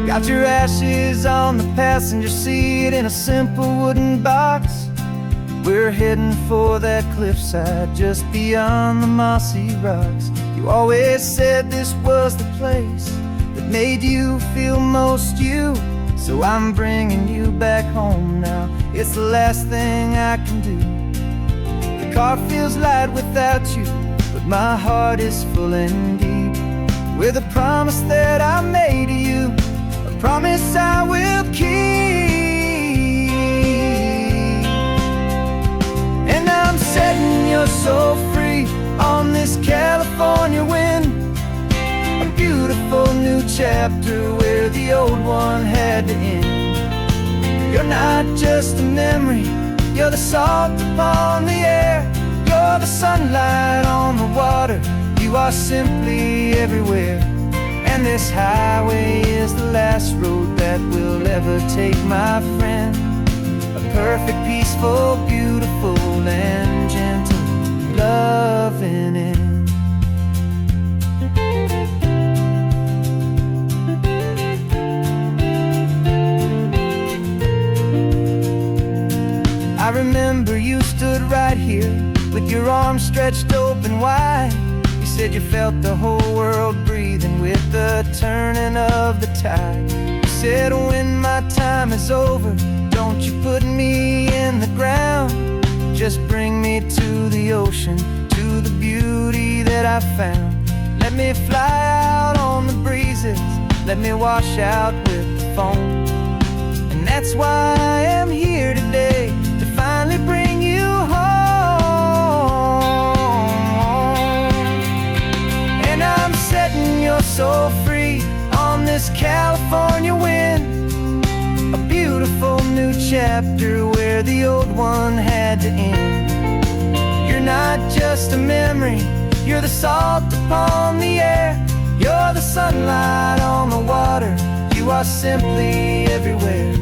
Got your ashes on the passenger seat in a simple wooden box. We're heading for that cliffside just beyond the mossy rocks. You always said this was the place that made you feel most you, so I'm bringing you back home now. It's the last thing I can do. The car feels light without you, but my heart is full and deep with a promise that I made to you, a promise I will keep. And I'm setting your soul free on this California wind, a beautiful new chapter where the old one had to end. You're not just a memory, you're the salt upon the air, you're the sunlight on the water, you are simply everywhere. And this highway is the last road that we'll ever take, my friend. A perfect, peaceful, beautiful, and gentle, loving end. I remember you stood right here with your arms stretched open wide. You said you felt the whole world breathing with the turning of the tide. You said when my time is over, don't you put me in the ground, just bring me to the ocean, to the beauty that I found. Let me fly out on the breezes, let me wash out with the foam. And that's why I am here today, to finally bring you home. And I'm setting your soul free on this California wind, a beautiful new chapter where the old one had to end. You're not just a memory, you're the salt upon the air, you're the sunlight on the water, you are simply everywhere.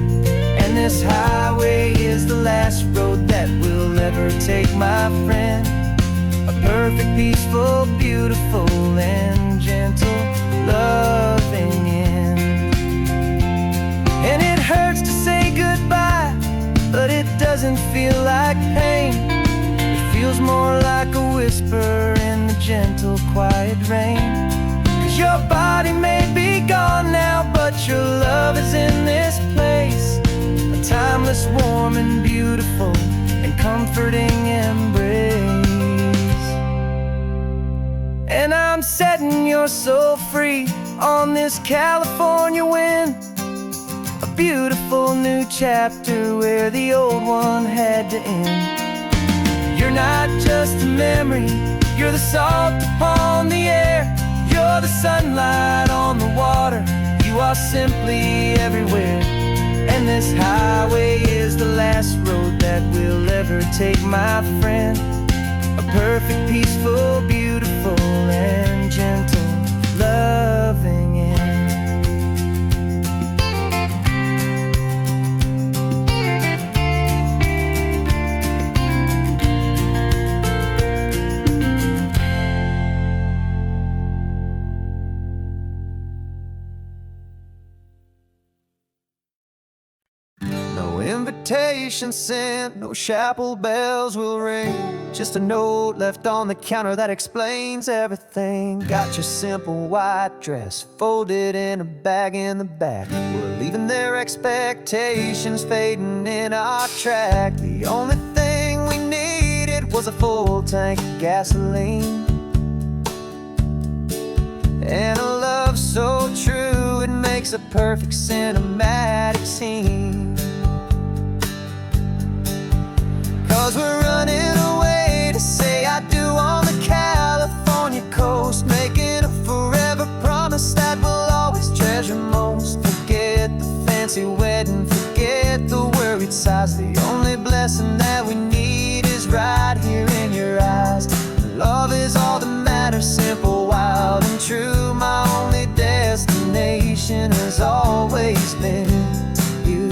And this highway is the last road that we'll ever take, my friend. A perfect, peaceful, beautiful, and gentle, loving end. And it hurts to say goodbye, but it doesn't feel like pain. It feels more like a whisper in the gentle, quiet rain. 'Cause your body may be gone now, but your love is in this place, a timeless, warm, and beautiful, and comforting embrace. And I'm setting your soul free on this California wind, a beautiful new chapter where the old one had to end. You're not just a memory, you're the salt upon the air, you're the sunlight on the water, you are simply everywhere. And this highway is the last road that we'll ever take, my friend. A perfect, peaceful, beautiful, and gentle, loving end. No invitation sent, no chapel bells will ring, just a note left on the counter that explains everything. Got your simple white dress folded in a bag in the back. We're leaving their expectations fading in our track. The only thing we needed was a full tank of gasoline. and a love so true it makes a perfect cinematic scene. 'Cause we're running away to say I do on the California coast, making a forever promise that we'll always treasure most. Forget the fancy wedding, forget the worried sighs. The only blessing that we need is right here in your eyes. Love is all that matters, simple, wild, and true. My only destination has always been you.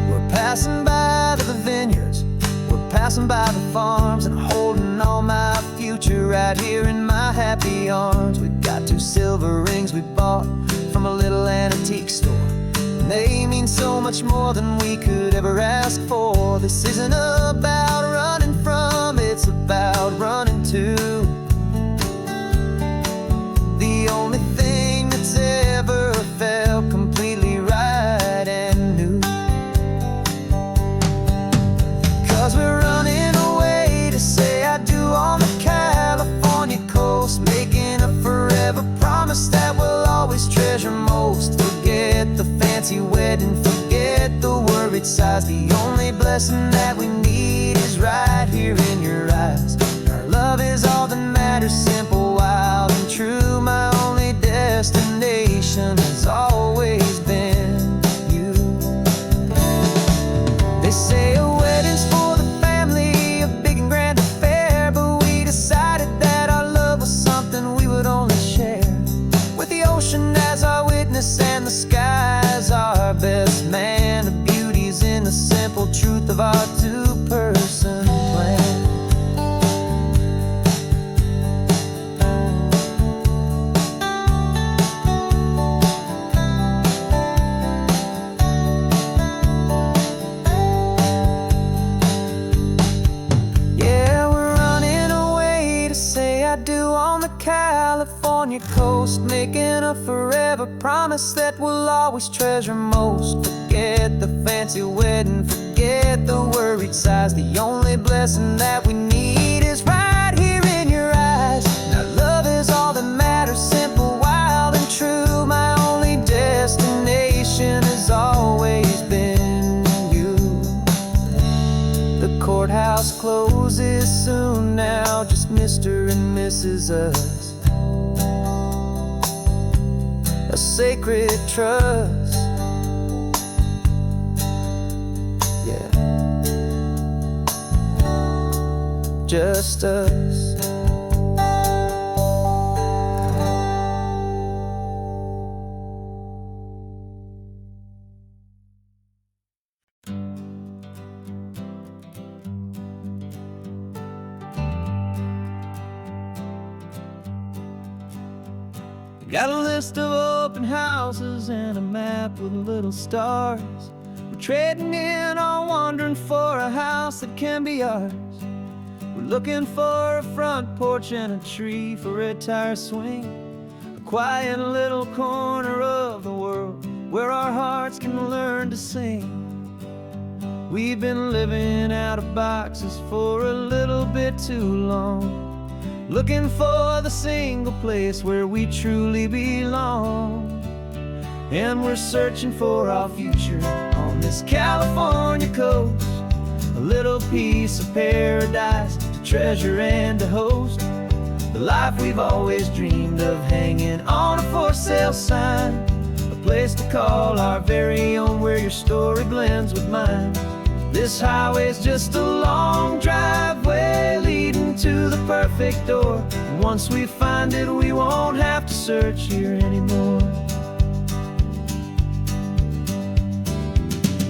We're passing by the vineyards, we're passing by the farms, and holding all my future right here in my happy arms. We've got 2 silver rings we bought from a little antique store, and they mean so much more than we could ever ask for. This isn't about running from, it's about running to the only thing that's ever felt completely right and new. 'Cause we're running away to say I do on the California coast, making a forever promise that we'll always treasure most. Forget the fancy wedding, forget the worried sighs. The only blessing that we need is right here in your eyes. Our love is all that matters, simple, wild, and true. My only destination has always been you. They say a wedding's for the family, a big and grand affair, but we decided that our love was something we would only share with the ocean as our witness and the sky as our best man. The beauty's in the simple truth of our 2-person plan. Yeah, we're running away to say I do on the California coast, making a forever promise that we'll always treasure most. Forget the fancy wedding, forget the worried sighs. The only blessing that we need is right here in your eyes. Now love is all that matters, simple, wild, and true. My only destination has always been you. The courthouse closes soon now, just Mr. and Mrs. Us. A sacred trust, yeah, just us. Got a list of open houses and a map with little stars. We're trading in or wandering for a house that can be ours. We're looking for a front porch and a tree for a tire swing, a quiet little corner of the world where our hearts can learn to sing. We've been living out of boxes for a little bit too long, looking for the single place where we truly belong. And we're searching for our future on this California coast, a little piece of paradise to treasure and to host, the life we've always dreamed of, hanging on a for sale sign, a place to call our very own, where your story blends with mine. This highway's just a long driveway leading to the perfect door. And once we find it, we won't have to search here anymore.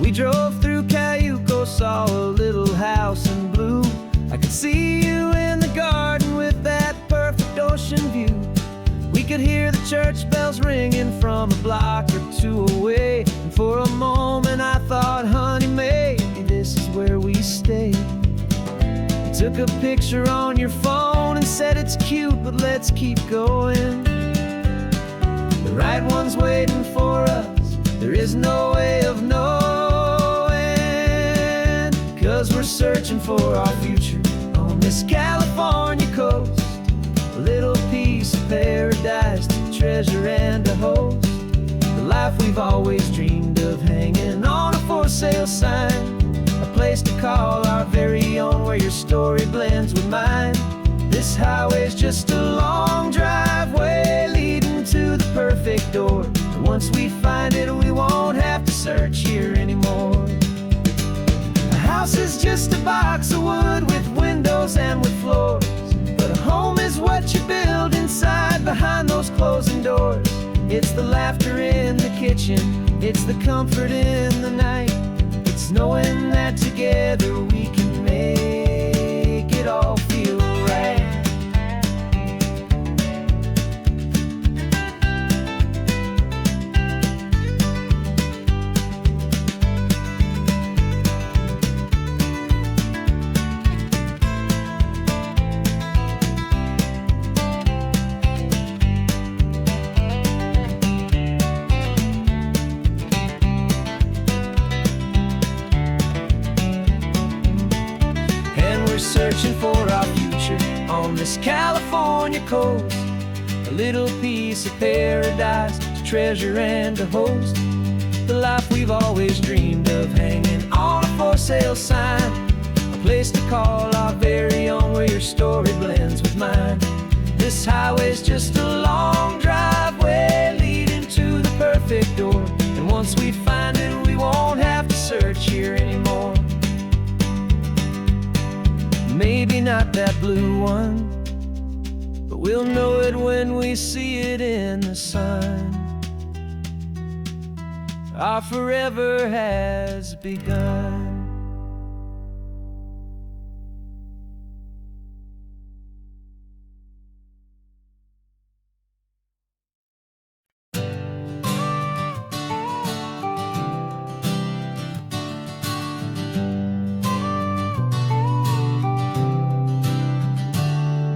We drove through Cayuco, saw a little house in blue. I could see you in the garden with that perfect ocean view. We could hear the church bells ringing from a block or 2 away. And for a moment I thought, honey, maybe this is where we stay. You took a picture on your phone and said it's cute, but let's keep going. The right one's waiting for us, there is no way of knowing. 'Cause we're searching for our future on this California coast, treasure and a host. The life we've always dreamed of, hanging on a for sale sign. A place to call our very own, where your story blends with mine. This highway's just a long driveway leading to the perfect door. And once we find it, we won't have to search here anymore. A house is just a box of wood with windows and with floors. But a home is what you build inside, behind those closing doors. It's the laughter in the kitchen, it's the comfort in the night. It's knowing that together we can make it all feel right. Searching for our future on this California coast. A little piece of paradise to treasure and to host. The life we've always dreamed of, hanging on a for sale sign. A place to call our very own, where your story blends with mine. This highway's just a long driveway leading to the perfect door. And once we find it, we won't have to search here anymore. Maybe not that blue one, but we'll know it when we see it in the sun. Our forever has begun.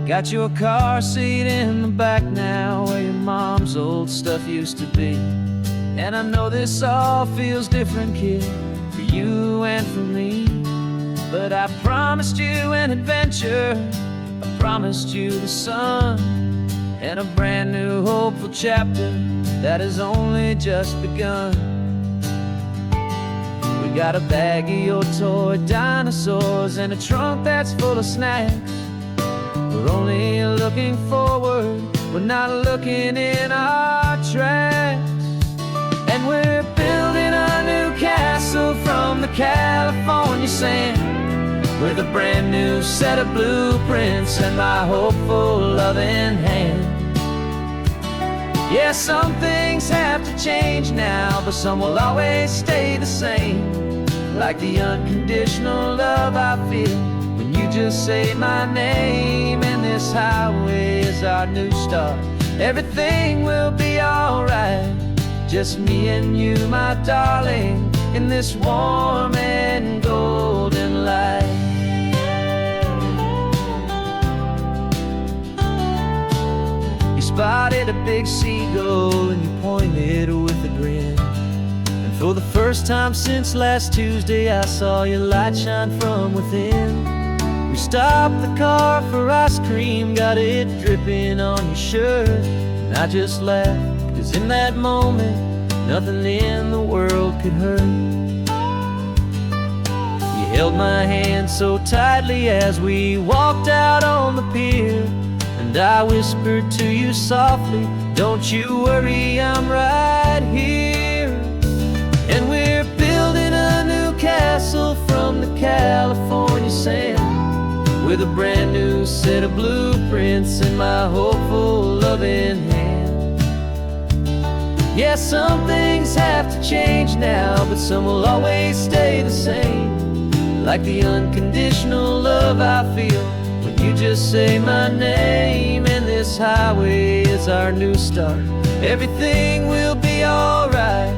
Got your car seat in the back now, where your mom's old stuff used to be. And I know this all feels different, kid, for you and for me. But I promised you an adventure, I promised you the sun, and a brand new hopeful chapter that has only just begun. We got a bag of your toy dinosaurs and a trunk that's full of snacks. We're only looking forward, we're not looking in our tracks. And we're building a new castle from the California sand, with a brand new set of blueprints and my hopeful loving hand. Yeah, some things have to change now, but some will always stay the same. Like the unconditional love I feel when you just say my name. And this highway is our new start, everything will be alright. Just me and you, my darling, in this warm and golden light. You spotted a big seagull and you pointed with a grin. And for the first time since last Tuesday, I saw your light shine from within. We stopped the car for ice cream, got it dripping on your shirt. And I just laughed, 'cause in that moment, nothing in the world could hurt. You held my hand so tightly as we walked out on the pier, and I whispered to you softly, don't you worry, I'm right here. And we're building a new castle from the California sand, with a brand new set of blueprints in my hopeful loving hand. Yeah, some things have to change now, but some will always stay the same. Like the unconditional love I feel when you just say my name. And this highway is our new start, everything will be alright.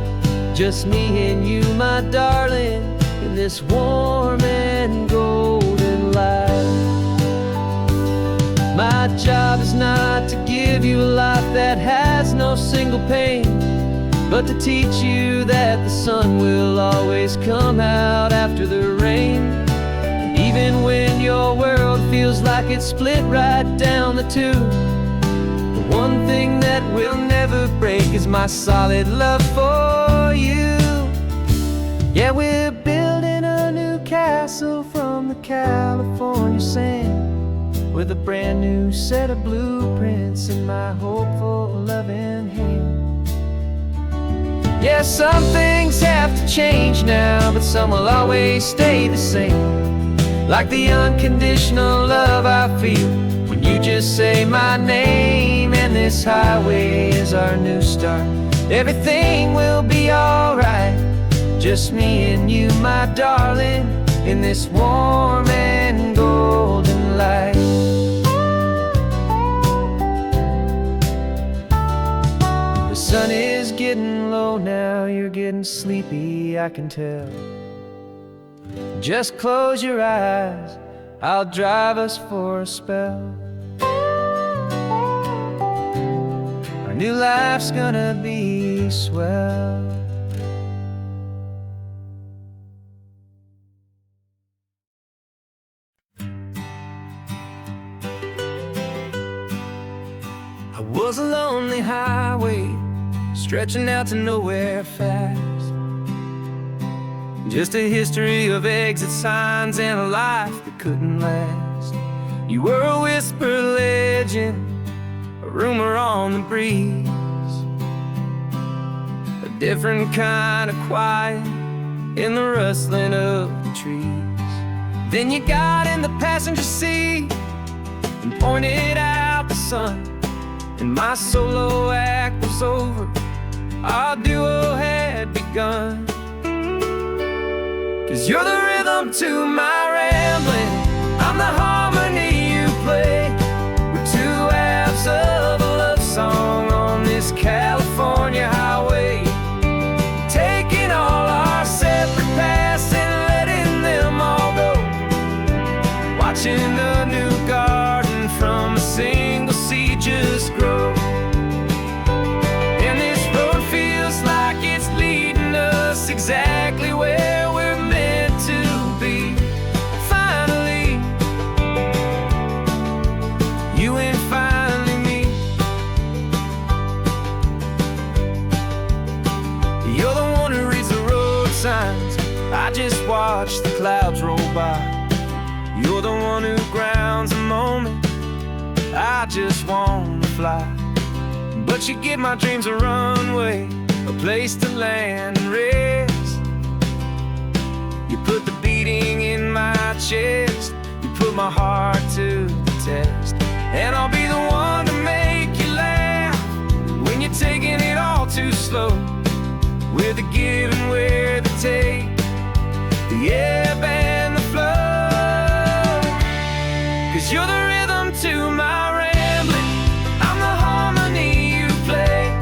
Just me and you, my darling, in this warm and golden light. My job is not to give you a life that has no single pain, but to teach you that the sun will always come out after the rain. And even when your world feels like it's split right down the two, the One thing that will never break is my solid love for you. Yeah, we're building a new castle from the California sand, with a brand new set of blueprints in my hopeful, loving hand. Yeah, some things have to change now, but some will always stay the same. Like the unconditional love I feel when you just say my name. And this highway is our new start. Everything will be alright, just me and you, my darling, in this warm and golden light. The sun is getting low now, you're getting sleepy, I can tell. Just close your eyes, I'll drive us for a spell. Our new life's gonna be swell. I was a lonely highway, stretching out to nowhere fast. Just a history of exit signs and a life that couldn't last. You were a whisper legend, a rumor on the breeze, a different kind of quiet in the rustling of the trees. Then you got in the passenger seat and pointed out the sun, and my solo act was over, our duo had begun. 'Cause you're the rhythm to my rambling, I'm the harmony you play. We're two halves of a love song on this California highway, taking all our separate paths and letting them all go. Watching a new garden from a single seed just grow. And this road feels like it's leading us exactly where we're to be. Finally, you and finally me. You're the one who reads the road signs, I just watch the clouds roll by. You're the one who grounds the moment, I just wanna fly. But you give my dreams a runway, a place to land and rest. You put the beating in my chest, you put my heart to the test. And I'll be the one to make you laugh when you're taking it all too slow. We're the give and we're the take, the ebb and the flow. 'Cause you're the rhythm to my rambling, I'm the harmony you play.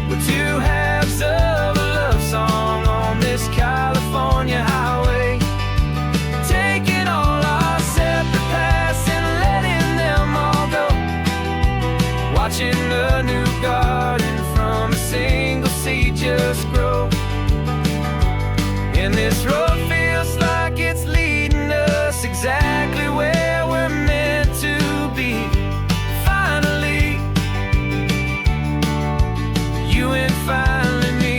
We're two halves of a love song on this California highway, taking all our separate paths and letting them all go. Watching a new garden from a single seed just grow. And this road feels like it's leading us exactly where we're meant to be. Finally, you and finally me.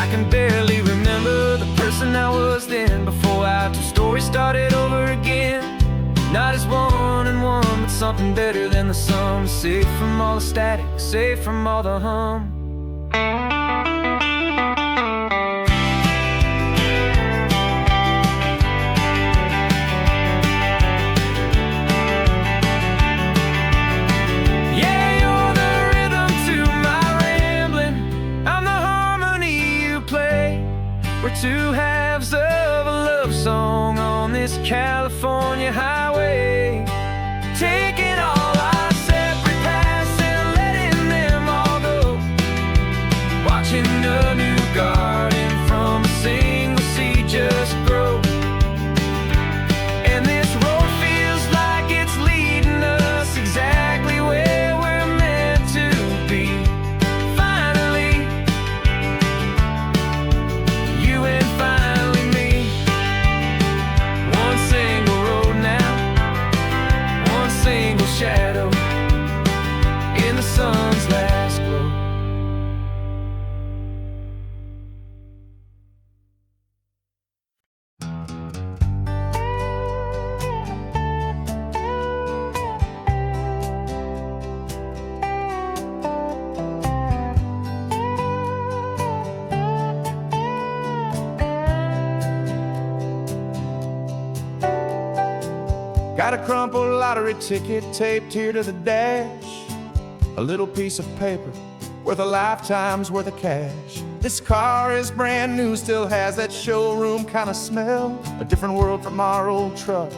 I can barely remember the person I was then, before our two stories started over again. Not as one and one, but something better than the sum. Safe from all the static, safe from all the hum. Yeah, you're the rhythm to my rambling, I'm the harmony you play. We're two halves of a love song on this California highway, taking all our separate paths and letting them all go. crumpled lottery ticket taped here to the dash. A little piece of paper worth a lifetime's worth of cash. This car is brand new, still has that showroom kind of smell. A different world from our old truck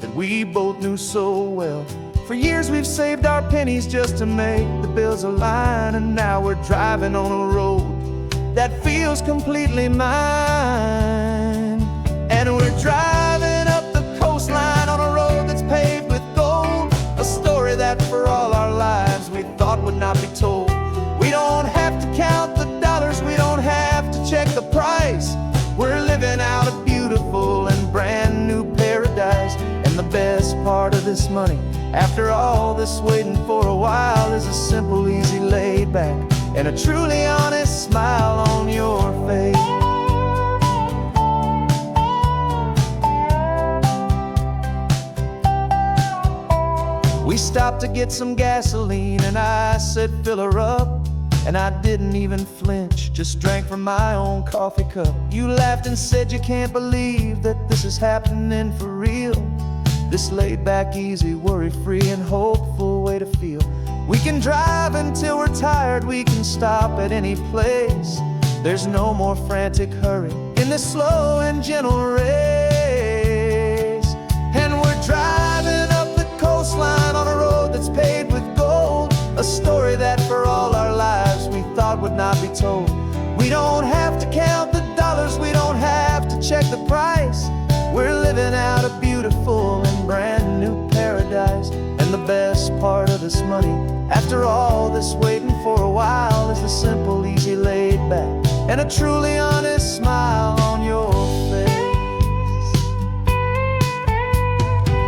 that we both knew so well. For years we've saved our pennies just to make the bills align, and now we're driving on a road that feels completely mine. And we're driving up the coastline on a road that's paved with gold, a story that for all our lives we thought would not be told. We don't have to count the dollars, we don't have to check the price. We're living out a beautiful and brand new paradise. And the best part of this money, after all this waiting for a while, is a simple, easy, laid back, and a truly honest smile on your face. We stopped to get some gasoline, and I said, fill her up. And I didn't even flinch, just drank from my own coffee cup. You laughed and said you can't believe that this is happening for real. This laid back, easy, worry-free and hopeful way to feel. We can drive until we're tired, we can stop at any place. There's no more frantic hurry in this slow and gentle race. And we're driving up the coastline on a road that's paved with gold, a story that for all our lives we thought would not be told. We don't have to count the dollars, we don't have to check the price. We're living out a beautiful and brand new paradise. And the best part of this money, after all this waiting for a while, is the simple, easy, laid back, and a truly honest smile on your face.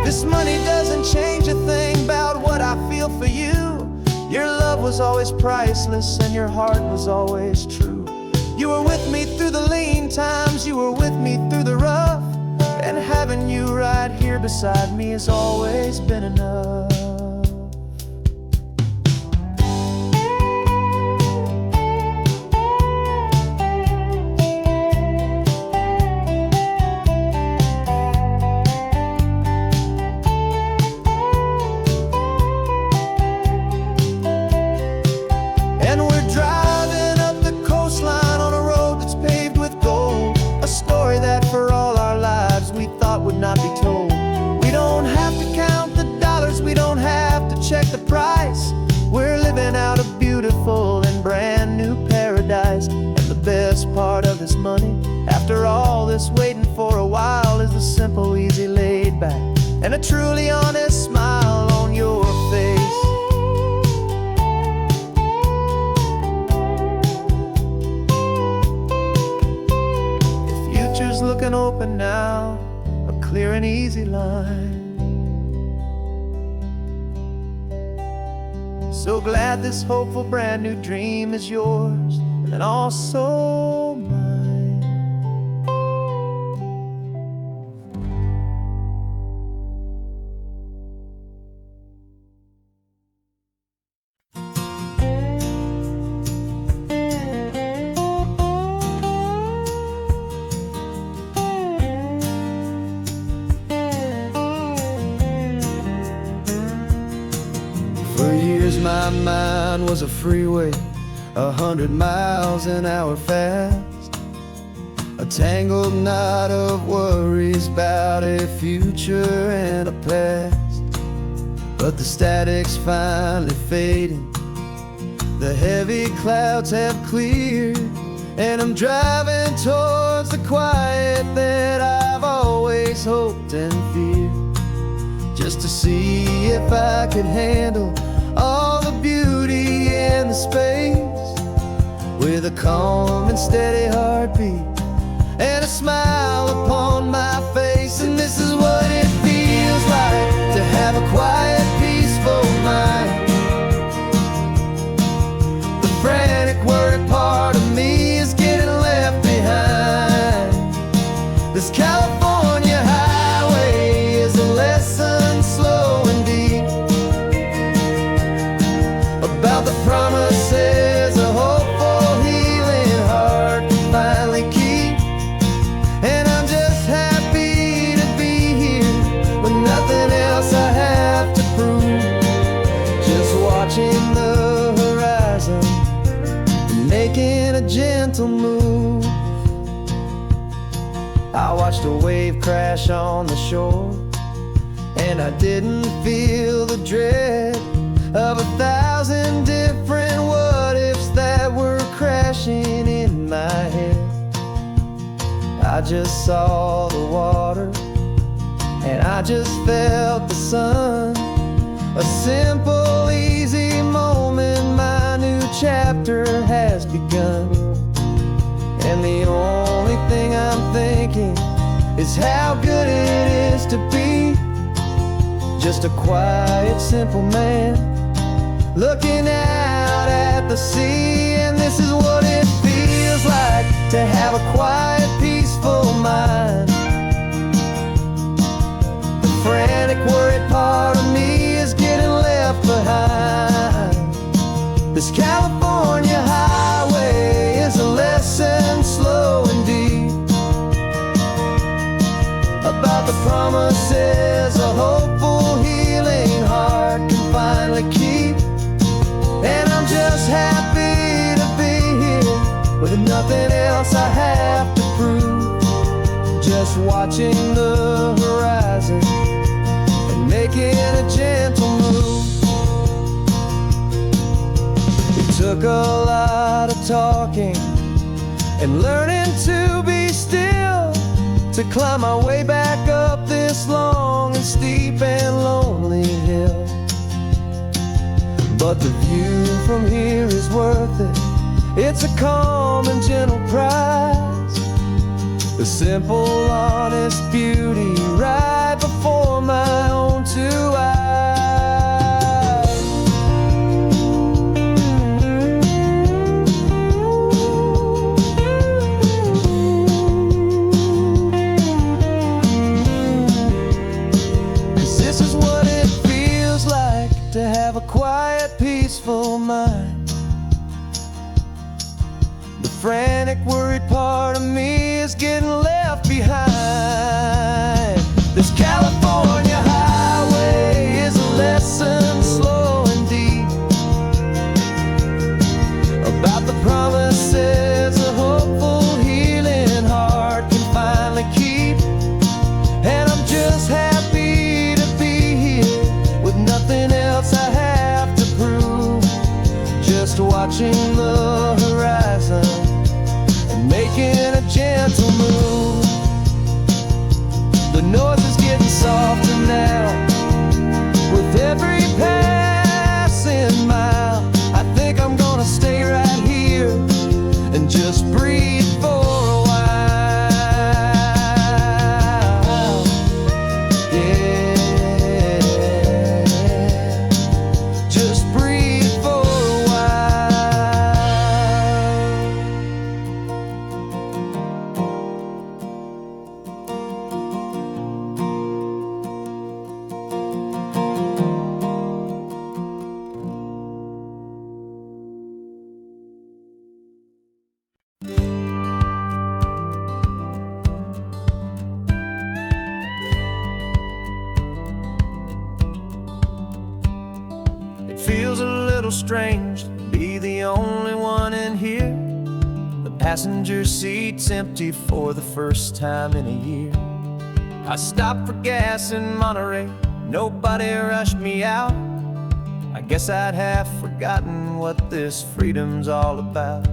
This money doesn't change a thing about what I feel for you. Your love was always priceless and your heart was always true. You were with me through the lean times, you were with me through the rough, and having you right here beside me has always been enough. And we're driving up the coastline on a road that's paved with gold, a story that for all our lives we thought would not be told. We don't have to count the dollars, we don't have to check the price. We're living out a beautiful and brand new paradise. And the best part of this money, after all this waiting for a while, is the simple, easy, laid back, and a truly honest smile on your face. Looking open now, a clear and easy line. So glad this hopeful brand new dream is yours and also mine. For years my mind was a freeway, 100 miles an hour fast, a tangled knot of worries about a future and a past. But the static's finally fading, the heavy clouds have cleared, and I'm driving towards the quiet that I've always hoped and feared, just to see if I could handle all the beauty and the space, with a calm and steady heartbeat and a smile upon my face. And this is what it feels like to have a quiet, peaceful mind. The frantic, worried part of me is getting left behind. This California highway is a lesson slow and deep about the promises a hopeful, healing heart can finally keep. And I'm just happy to be here with nothing else I watching the horizon, making a gentle move. I watched a wave crash on the shore, and I didn't feel the dread of 1,000 different what-ifs that were crashing in my head. I just saw the water, and I just felt the sun. A simple, easy moment, my new chapter has begun. And the only thing I'm thinking is how good it is to be just a quiet, simple man looking out at the sea. And this is what it feels like to have a quiet, peaceful mind. The frantic, worried part of me is getting left behind. This California highway is a lesson slow and deep about the promises a hopeful, healing heart can finally keep. And I'm just happy to be here with nothing else I have to prove. Just watching the horizon and making a gentle move. It took a lot of talking and learning to be still to climb my way back up this long and steep and lonely hill. But the view from here is worth it. It's a calm and gentle prize, the simple, honest beauty right before my own two eyes. To have a quiet, peaceful mind. The frantic, worried part of me is getting left behind. This California highway is a lesson slow and deep about the promises a hopeful, healing heart can finally keep. And I'm just happy to be here with nothing else I have to prove. Just watching the horizon and making a gentle move. The noise is getting softer now with every passing mile. I think I'm gonna stay right here and just breathe for a while. Yeah, just breathe for a It feels a little strange to be the only one in here. The passenger seat's empty for the first time in a year. I stopped for gas in Monterey, nobody rushed me out. I guess I'd have forgotten what this freedom's all about.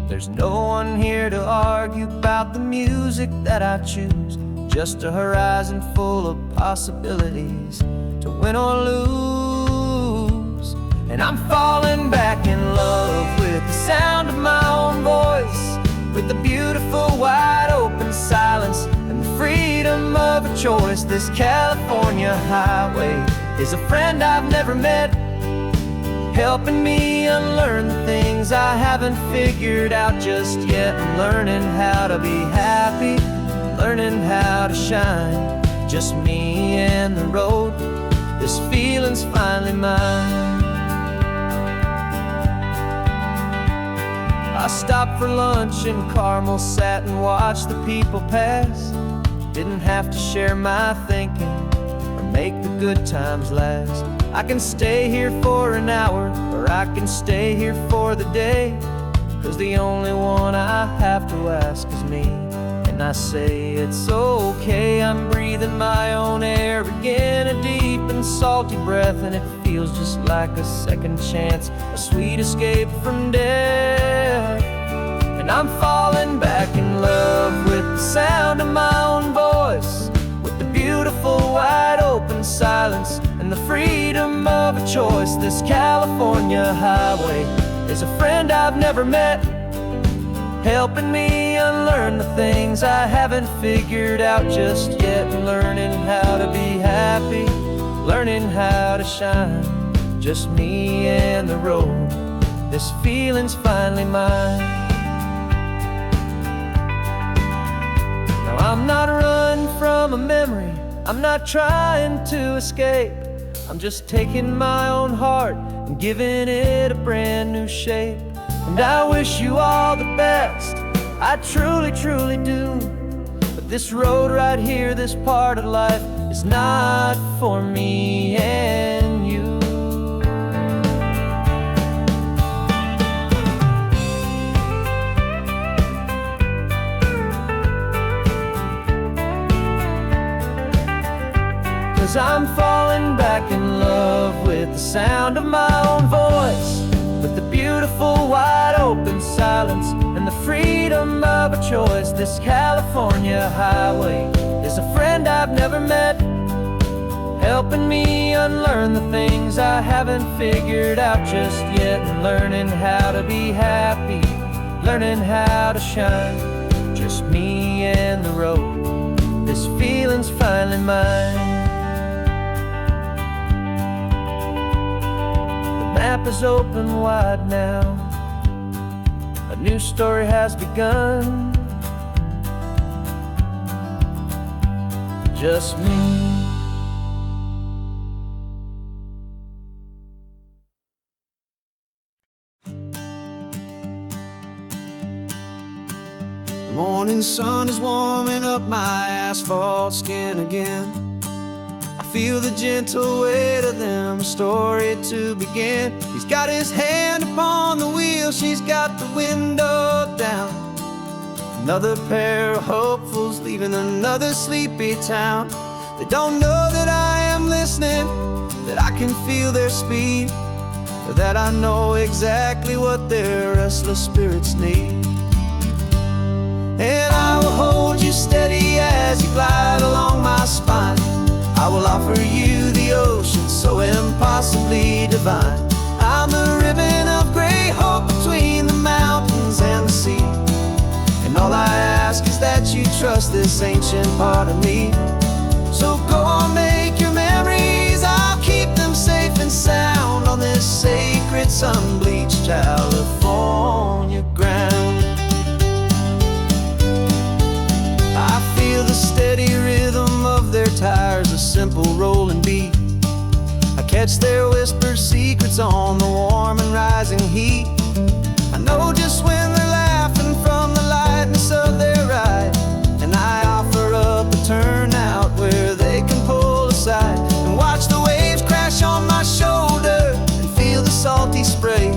There's no one here to argue about the music that I choose, just a horizon full of possibilities to win or lose. And I'm falling back in love with the sound of my own voice, with the beautiful wide open silence and the freedom of a choice. This California highway is a friend I've never met, helping me unlearn the things I haven't figured out just yet. I'm learning how to be happy, learning how to shine, just me and the road. This feeling's finally mine. I stopped for lunch in Carmel, sat and watched the people pass. Didn't have to share my thinking or make the good times last. I can stay here for an hour, or I can stay here for the day. 'Cause the only one I have to ask is me. And I say it's okay, I'm breathing my own air again, a deep and salty breath, and it feels just like a second chance, a sweet escape from death. And I'm falling back in love with the sound of my own voice, with the beautiful wide open silence and the freedom of a choice. This California highway is a friend I've never met, helping me unlearn the things I haven't figured out just yet, and learning how to be happy, learning how to shine, just me and the road. This feeling's finally mine. Now I'm not running from a memory, I'm not trying to escape. I'm just taking my own heart and giving it a brand new shape. And I wish you all the best, I truly, truly do. But this road right here, this part of life, is not for me and you. Cause I'm falling back in love with the sound of my own voice, with the beautiful wide open silence and the freedom of a choice. This California highway is a friend I've never met, helping me unlearn the things I haven't figured out just yet, and learning how to be happy, learning how to shine, just me and the road. This feeling's finally mine. The map is open wide now, a new story has begun, just me. The morning sun is warming up my asphalt skin again. I feel the gentle weight of them, a story to begin. He's got his hand upon the wheel, she's got the window down. Another pair of hopefuls leaving another sleepy town. They don't know that I am listening, that I can feel their speed, or that I know exactly what their restless spirits need. And I will hold you steady as you glide along my spine. I will offer you the ocean so impossibly divine. I'm the ribbon of gray hope between the mountains and the sea. And all I ask is that you trust this ancient part of me. So go on, make your memories, I'll keep them safe and sound on this sacred sun-bleached California ground. I feel the steady rhythm of their tires, a simple rolling beat. I catch their whispered secrets on the warm and rising heat. I know just when they're laughing from the lightness of their ride, and I offer up a turnout where they can pull aside and watch the waves crash on my shoulder and feel the salty spray,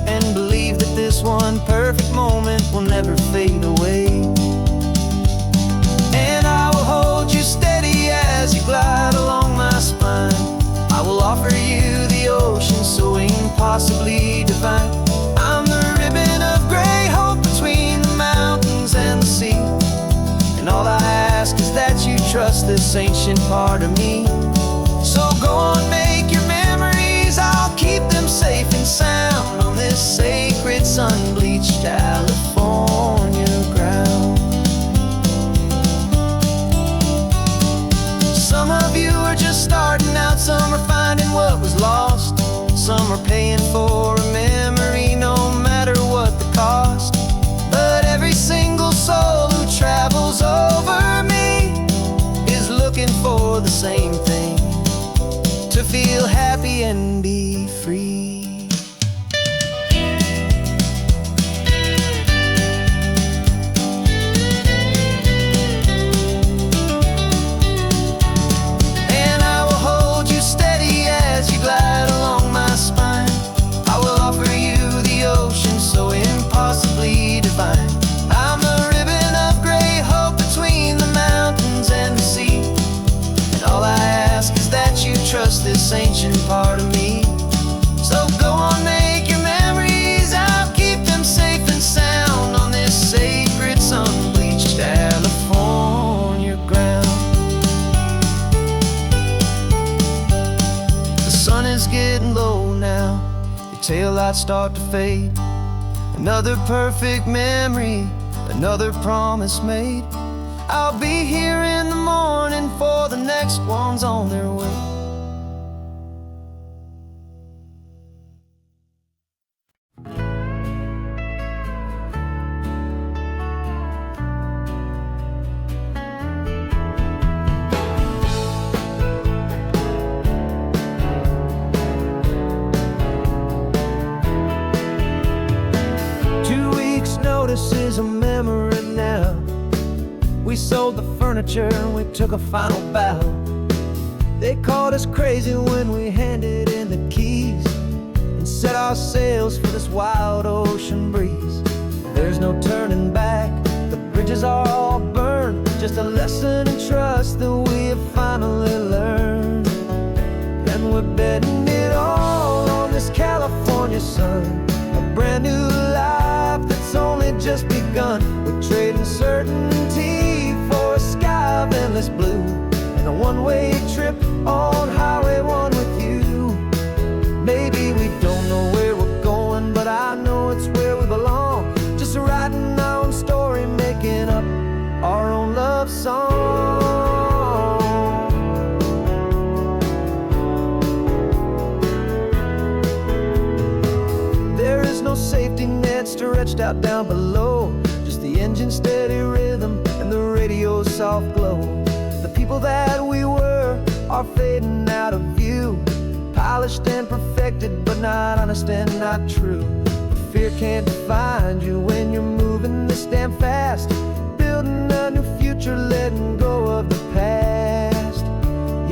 and believe that this one perfect moment will never fade away. And I will hold you steady as you glide along my spine. I will offer you the ocean so impossibly divine. I'm the ribbon of gray hope between the mountains and the sea. And all I ask is that you trust this ancient part of me. So go on, make your memories, I'll keep them safe and sound on this sacred sun-bleached California ground. Some of you are just starting out, some are finding what was lost, some are paying for a memory no matter what the cost. But every single soul who travels over me is looking for the same thing. taillights start to fade. Another perfect memory, another promise made. I'll be here in the morning for the next ones on their way. 2 weeks' notice is a memory now. We sold the furniture and we took a final bow. They called us crazy when we handed in the keys and set our sails for this wild ocean breeze. There's no turning back, the bridges are all burned. Just a lesson in trust that we have finally learned. And we're betting it all on this California sun, a brand new life that's only just begun. We're trading certainty for a sky of endless blue and a one-way trip on Highway 1 with you. Maybe we don't know where we're going, but I know it's where we belong. Just writing our own story, making up our own love song. There is no safety net stretched out down below, just the engine's steady rhythm and the radio's soft glow. The people that we were are fading out of view, polished and perfected, but not honest and not true. Fear can't find you when you're moving this damn fast, building a new future, letting go of the past.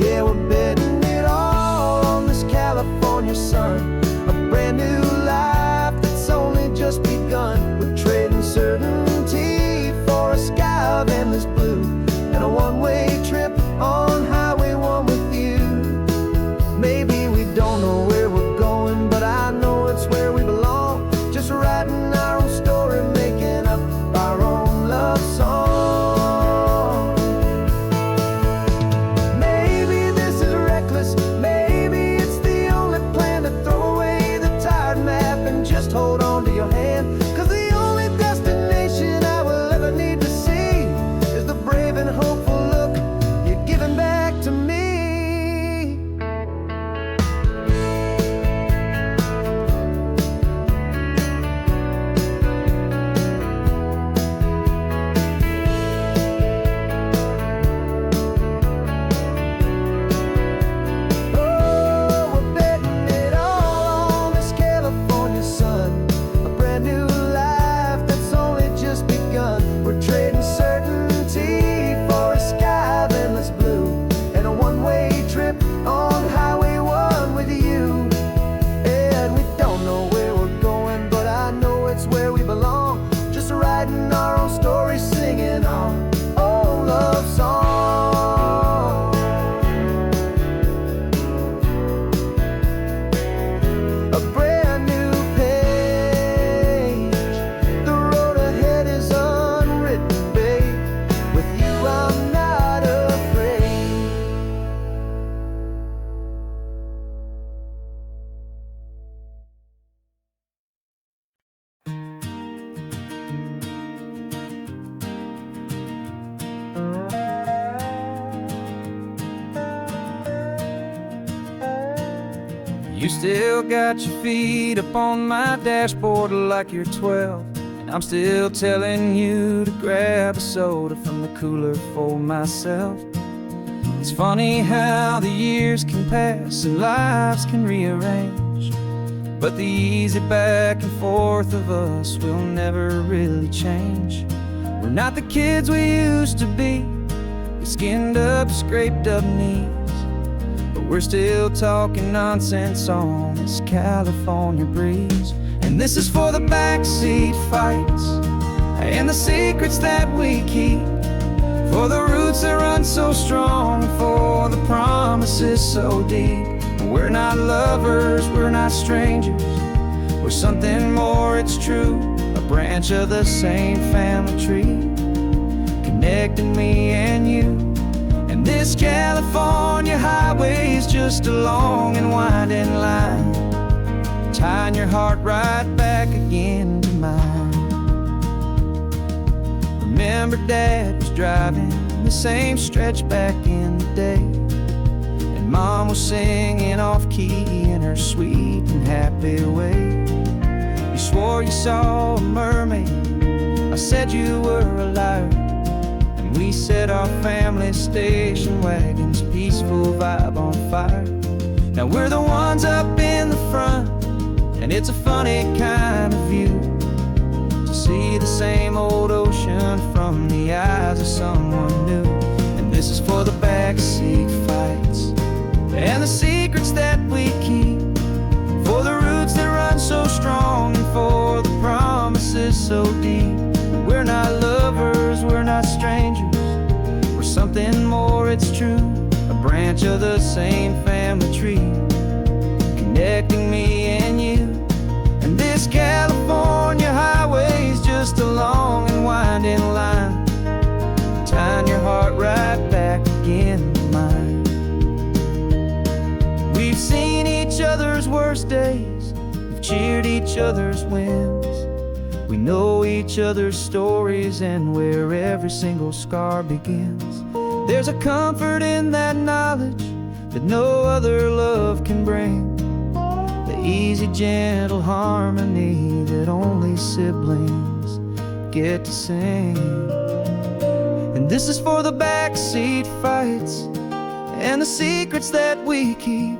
Yeah, we're betting it all on this California sun, a brand new life that's only just begun. We're trading certainty for a sky of endless blue and a one-way trip on Highway 1 with you. Maybe we don't know where we're going, but I know it's where we belong. Just writing our own story, making up our own love song. Maybe this is reckless, maybe it's the only plan to throw away the tired map and just hold on to your hand. 'Cause the only destination I will ever need to see is the brave and hopeful look you're giving back to me. Oh, we're betting it all on this California sun, a brand new life that's only just begun. We're trading certainty for a sky of endless blue and a one-way trip on Highway 1 with you. And we don't know where we're going, but I know it's where we belong. Just writing our own story, singing our own love song. A brand new page, the road ahead is unwritten, babe. With you I'm not afraid. You still got your feet up on my dashboard like you're 12, and I'm still telling you to grab a soda from the cooler for myself. It's funny how the years can pass and lives can rearrange, but the easy back and forth of us will never really change. We're not the kids we used to be, with skinned up, scraped up knees, but we're still talking nonsense on this California breeze. And this is for the backseat fights and the secrets that we keep, for the roots that run so strong, for the promises so deep. We're not lovers, we're not strangers, we're something more, it's true. A branch of the same family tree, connecting me and you. And this California highway is just a long and winding line, tying tying your heart right back again to mine. Remember Dad was driving the same stretch back in the day, and Mom was singing off-key in her sweet and happy way. You swore you saw a mermaid, I said you were a liar, and we set our family station wagon's peaceful vibe on fire. Now we're the ones up in the front, and it's a funny kind of view to see the same old ocean from the eyes of someone new. And this is for the backseat fights and the secrets that we keep, for the roots that run so strong and for the promises so deep. We're not lovers, we're not strangers, we're something more, it's true. A branch of the same family tree, connecting me and you. And this California highway's just a long and winding line, tying your heart right back again to mine. We've seen each other's worst days, we've cheered each other's wins. We know each other's stories and where every single scar begins. There's a comfort in that knowledge that no other love can bring, the easy, gentle harmony that only siblings get to sing. And this is for the backseat fights and the secrets that we keep,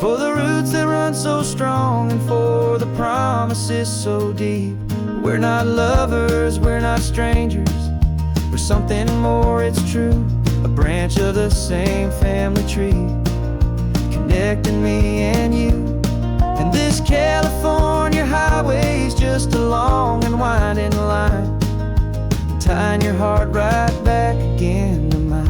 for the roots that run so strong and for the promises so deep. We're not lovers, we're not strangers, we're something more, it's true. A branch of the same family tree, connecting me and you. And this California highway's just a long and winding line, tying your heart right back again to mine.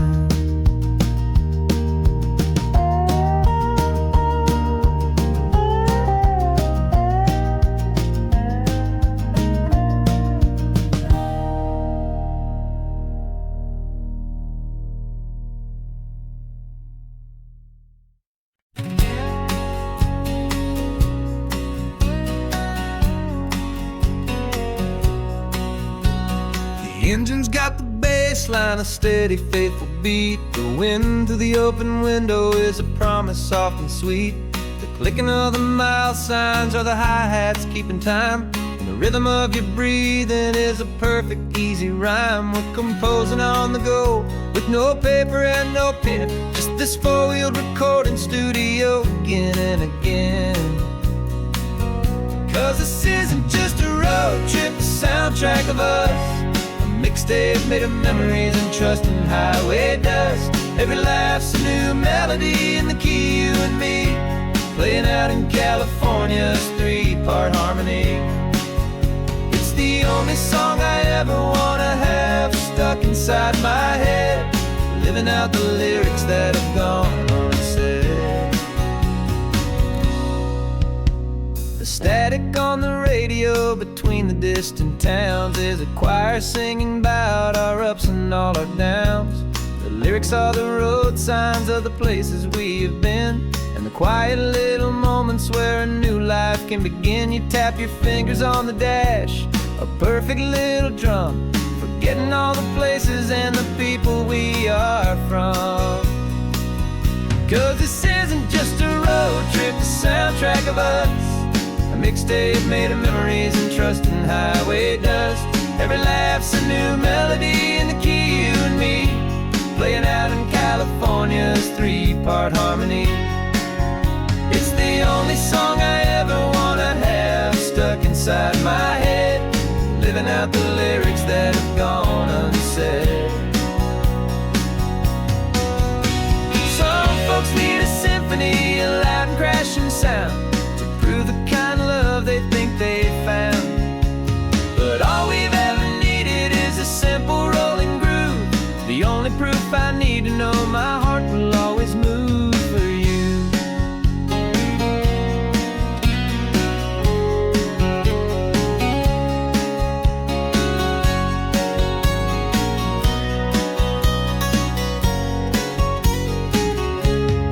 The engine's got the bass line, a steady, faithful beat. The wind through the open window is a promise soft and sweet. The clicking of the mile signs are the hi-hats keeping time, and the rhythm of your breathing is a perfect, easy rhyme. We're composing on the go with no paper and no pen, just this four-wheeled recording studio again and again. 'Cause this isn't just a road trip, the soundtrack of us, mixtape made of memories and trust in highway dust. Every laugh's a new melody in the key, you and me, playing out in California's three-part harmony. It's the only song I ever wanna have stuck inside my head, living out the lyrics that have gone unsaid. The static on the radio between the distant towns is a choir singing about our ups and all our downs. The lyrics are the road signs of the places we have been, and the quiet little moments where a new life can begin. You tap your fingers on the dash, a perfect little drum, forgetting all the places and the people we are from. 'Cause this isn't just a road trip, the soundtrack of us, a mixtape made of memories and trust in highway dust. Every laugh's a new melody in the key, you and me, playing out in California's three-part harmony. It's the only song I ever wanna have stuck inside my head, living out the lyrics that have gone unsaid. Some folks need a symphony, a loud and crashing sound, to prove the kind of love they think they found. But all we've ever needed is a simple rolling groove, the only proof I need to know my heart will always move for you.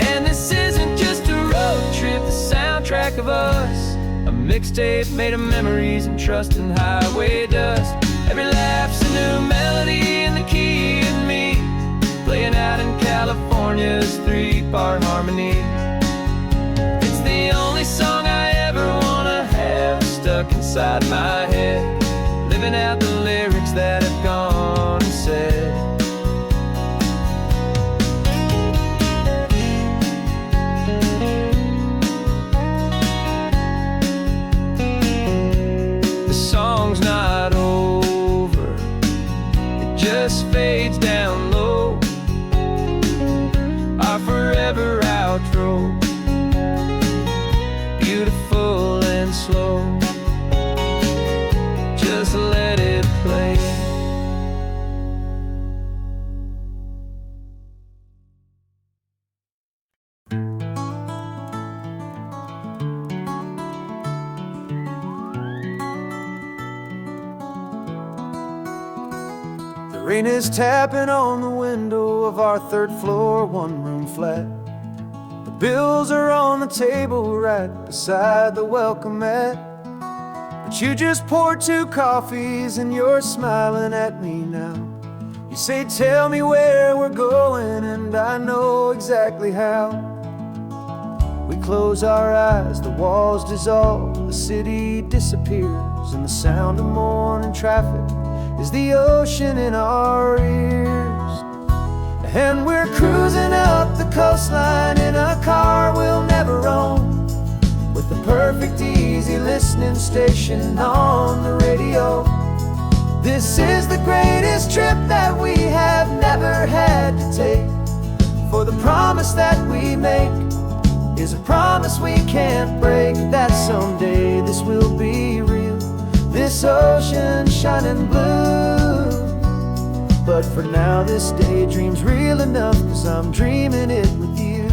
And this isn't just a road trip, the soundtrack of us, A mixtape made of memories and trust in highway dust. Every laugh's a new melody in the key and me, playing out in California's 3-part harmony. It's the only song I ever wanna have stuck inside my head, living out the lyrics that have gone and said. The song's not over, it just fades down low, our forever outro, beautiful and slow. Just let it play. The rain is tapping on the window of our 3rd floor, 1-room flat. The bills are on the table right beside the welcome mat. But you just poured 2 coffees and you're smiling at me now. You say, tell me where we're going, and I know exactly how. We close our eyes, the walls dissolve, the city disappears, and the sound of morning traffic is the ocean in our ears. And we're cruising up the coastline in a car we'll never own, with the perfect easy listening station on the radio. This is the greatest trip that we have never had to take, for the promise that we make is a promise we can't break, that someday this will be real, this ocean shining blue. But for now this daydream's real enough, 'cause I'm dreaming it with you.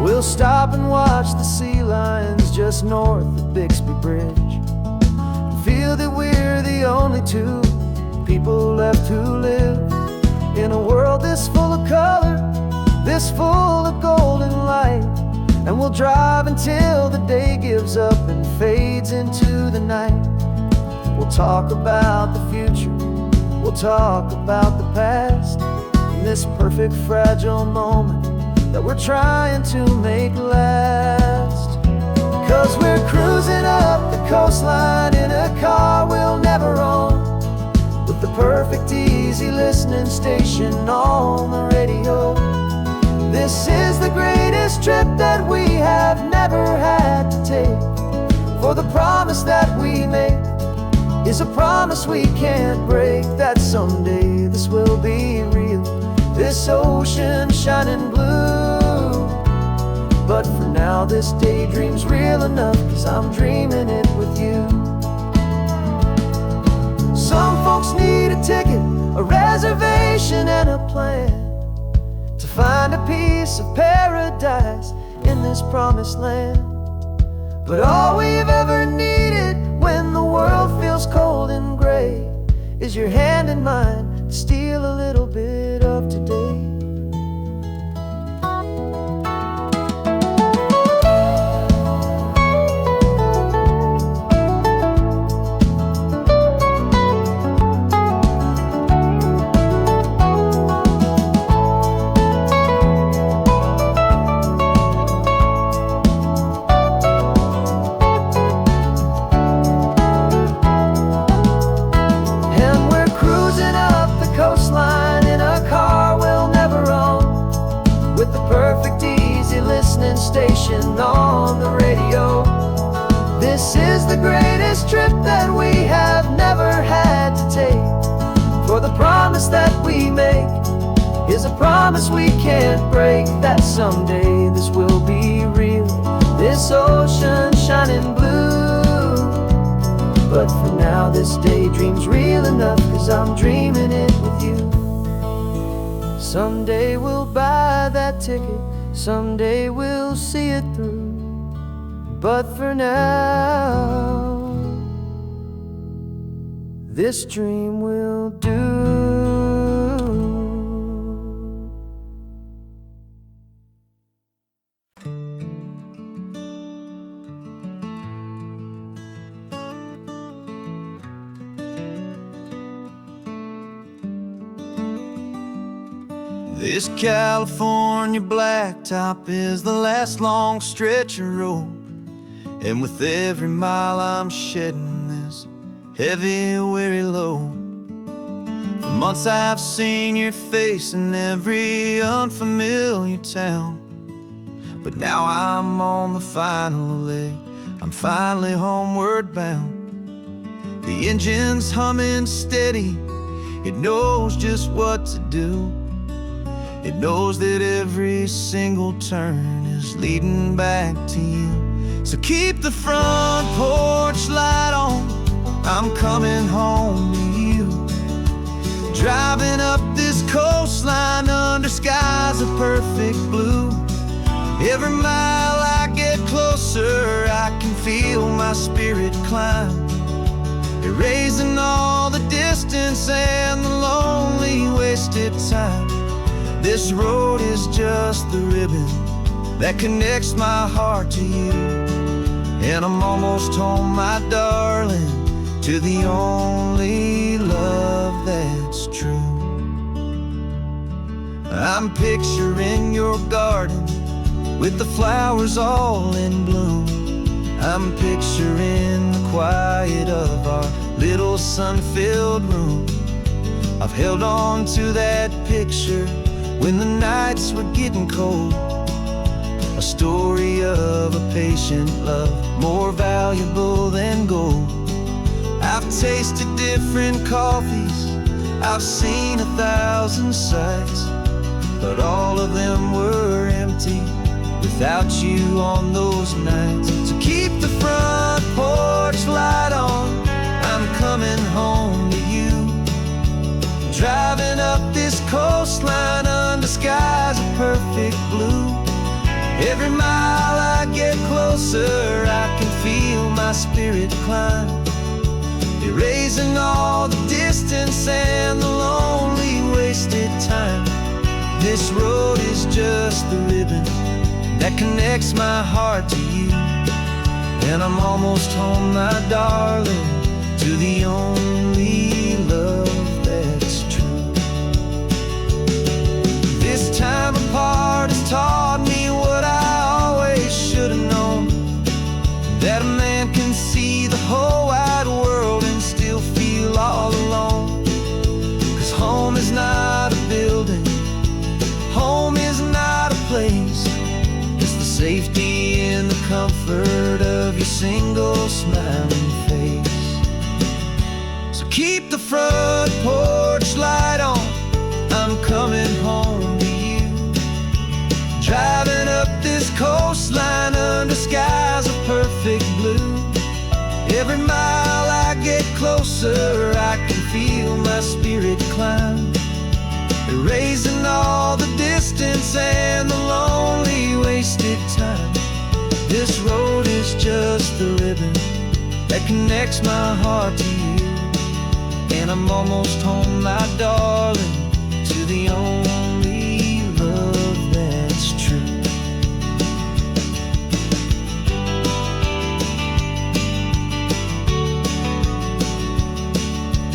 We'll stop and watch the sea lions just north of Bixby Bridge, and feel that we're the only 2 people left who live in a world this full of color, this full of golden light. And we'll drive until the day gives up and fades into the night. We'll talk about the future, we'll talk about the past, in this perfect fragile moment that we're trying to make last. 'Cause we're cruising up the coastline in a car we'll never own, with the perfect easy listening station on the radio. This is the greatest trip that we have never had to take, for the promise that we make is a promise we can't break, that someday this will be real, this ocean shining blue. But for now this daydream's real enough, 'cause I'm dreaming it with you. Some folks need a ticket, a reservation and a plan, to find a piece of paradise in this promised land. But all we've ever needed when the world feels cold and gray is your hand in mine to steal a little bit of today. Station on the radio. This is the greatest trip that we have never had to take, for the promise that we make is a promise we can't break, that someday this will be real, this ocean shining blue. But for now this daydream's real enough, 'cause I'm dreaming it with you. Someday we'll buy that ticket, someday we'll see it through, but for now this dream will do. This California blacktop is the last long stretch of road, and with every mile I'm shedding this heavy, weary load. For months I've seen your face in every unfamiliar town, but now I'm on the final leg, I'm finally homeward bound. The engine's humming steady, it knows just what to do. It knows that every single turn is leading back to you. So keep the front porch light on, I'm coming home to you. Driving up this coastline under skies of perfect blue. Every mile I get closer, I can feel my spirit climb, erasing all the distance and the lonely wasted time. This road is just the ribbon that connects my heart to you, and I'm almost home, my darling, to the only love that's true. I'm picturing your garden with the flowers all in bloom. I'm picturing the quiet of our little sun-filled room. I've held on to that picture when the nights were getting cold, a story of a patient love, more valuable than gold. I've tasted different coffees, I've seen 1,000 sights, but all of them were empty without you on those nights. So keep the front porch light on, I'm coming home to you. Driving up this coastline under skies of perfect blue. Every mile I get closer, I can feel my spirit climb, erasing all the distance and the lonely wasted time. This road is just the ribbon that connects my heart to you, and I'm almost home, my darling, to the only love that's true. This time apart has taught me what I always should have known, that a man can see the whole wide world and still feel all alone. 'Cause home is not a building, home is not a place, it's the safety and the comfort of your single smiling face. So keep the front porch light on, I'm coming home to you. Driving up this coastline under skies of perfect blue. Every mile I get closer, I can feel my spirit climb, erasing all the distance and the lonely wasted time. This road is just the ribbon that connects my heart to you, and I'm almost home, my darling, to the only love that's true.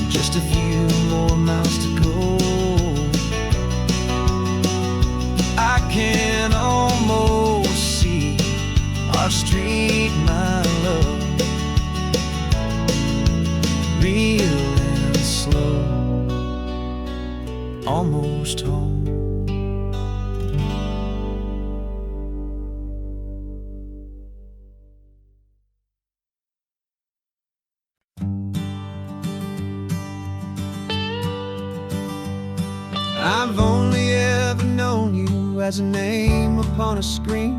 Just a few more miles to go, I can almost see our street, my love, real and slow, almost home. I've only ever known you as a name upon a screen,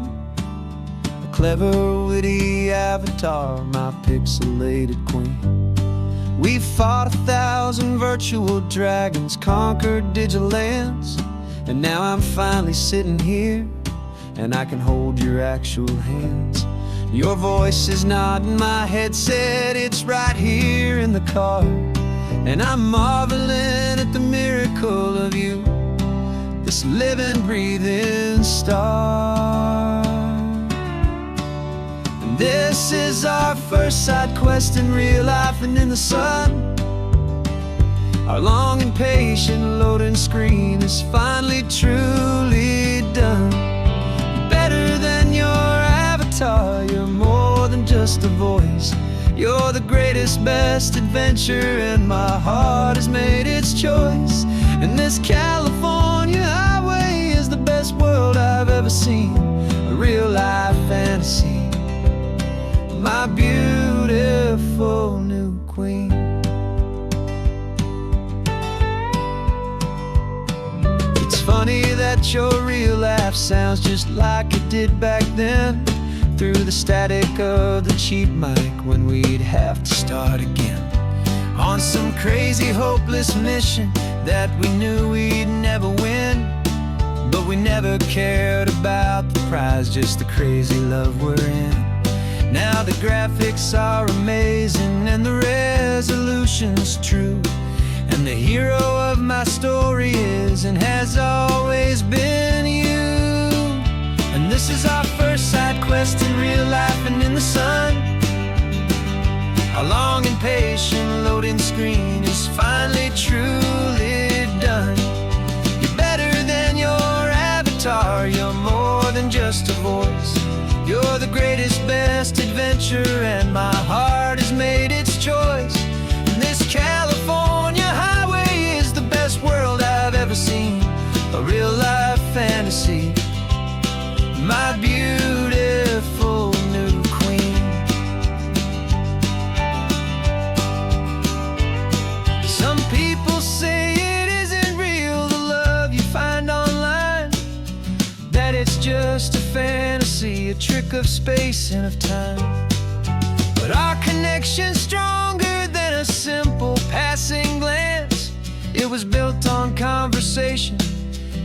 a clever, witty avatar, my pixelated queen. We've fought 1,000 virtual dragons, conquered digital lands, and now I'm finally sitting here, and I can hold your actual hands. Your voice is not in my headset, it's right here in the car, and I'm marveling at the miracle of you, this living, breathing star. And this is our first side quest in real life and in the sun. Our long and patient loading screen is finally truly done. Better than your avatar, you're more than just a voice. You're the greatest, best adventure, and my heart has made its choice. And this California highway is the best world I've ever seen. A real life fantasy, my beautiful new queen. It's funny that your real life sounds just like it did back then, through the static of the cheap mic when we'd have to start again, on some crazy hopeless mission that we knew we'd never win. But we never cared about the prize, just the crazy love we're in. Now the graphics are amazing and the resolution's true, and the hero of my story is and has always been you. And this is our first side quest in real life and in the sun. Our long and patient loading screen is finally truly done. You're better than your avatar, you're more than just a voice. You're the greatest, best adventure, and my heart has made its choice. And this California highway is the best world I've ever seen. A real life fantasy, my beautiful new queen. Some people say it isn't real, the love you find online, that it's just a fantasy, a trick of space and of time. But our connection's stronger than a simple passing glance. It was built on conversation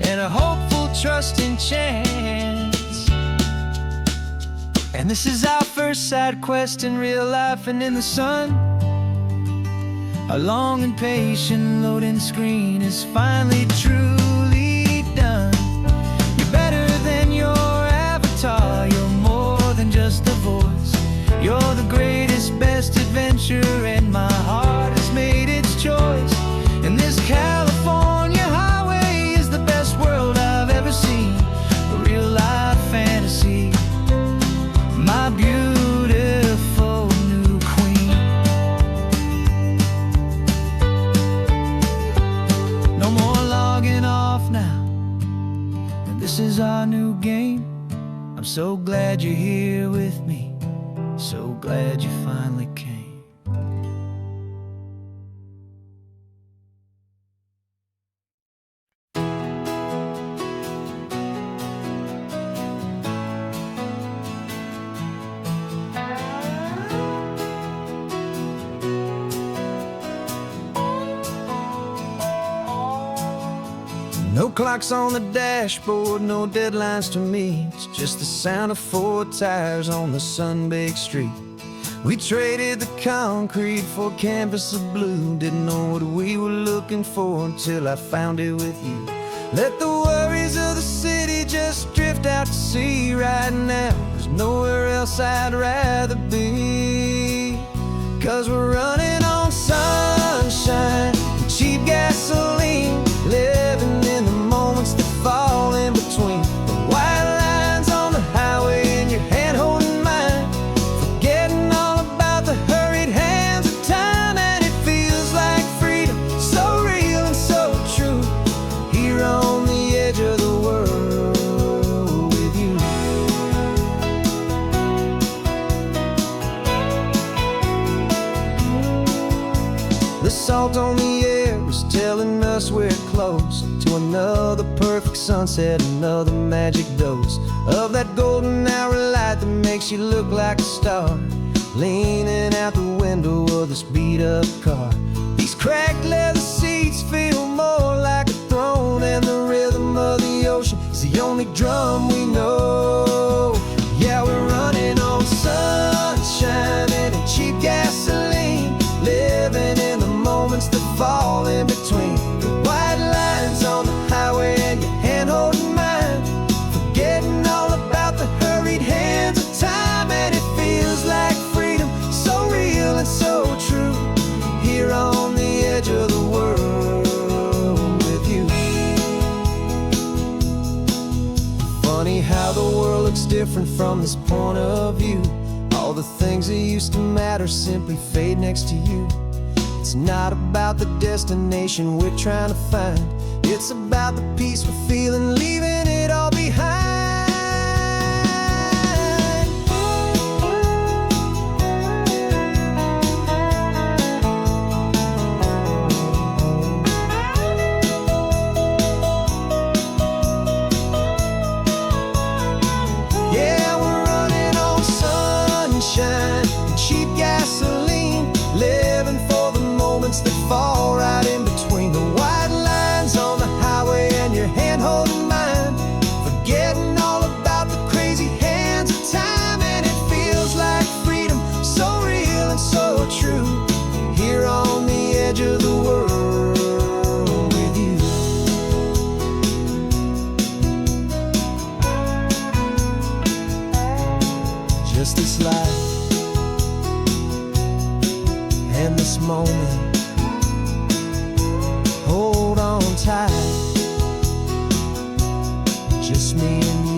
and a hopeful, trusting chance. And this is our first side quest in real life and in the sun. Our long and patient loading screen is finally truly done. You're better than your avatar, you're more than just a voice. You're the greatest, best adventure, and my heart has made its choice. And this California highway is the best world I've ever seen. A real life fantasy, my beautiful new queen. No more logging off now, and this is our new game. I'm so glad you're here with me, so glad you finally came. No clocks on the dashboard, no deadlines to meet. It's just the sound of 4 tires on the sun-baked street. We traded the concrete for a canvas of blue. Didn't know what we were looking for until I found it with you. Let the worries of the city just drift out to sea right now. There's nowhere else I'd rather be, 'cause we're running on sunshine and cheap gasoline, living in the moments that fall in between. The white lines on the highway and your hand holding mine, forgetting all about the hurried hands of time. And it feels like freedom, so real and so true, here on the edge of the world with you. The salt on the air is telling us we're close to another perfect sunset, another magic dose of that golden hour light that makes you look like a star, leaning out the window of this beat-up car. These cracked leather seats feel more like a throne, and the rhythm of the ocean is the only drum we know. Yeah, we're running on sunshine and cheap gasoline, living in the moments that fall in between. The white lines on the highway and your hand holding mine, forgetting all about the hurried hands of time. And it feels like freedom, so real and so true, here on the edge of the world. different from this point of view. All the things that used to matter simply fade next to you. It's not about the destination we're trying to find. It's about the peace we're feeling, leaving it all behind. Yeah, we're running on sunshine and cheap gasoline, living for the moments that fall right in between the white lines on the highway and your hand holding mine, forgetting all about the crazy hands of time. And it feels like freedom, so real and so true, here on the edge of the world with you. Just this life and this moment, hold on tight, just me and you.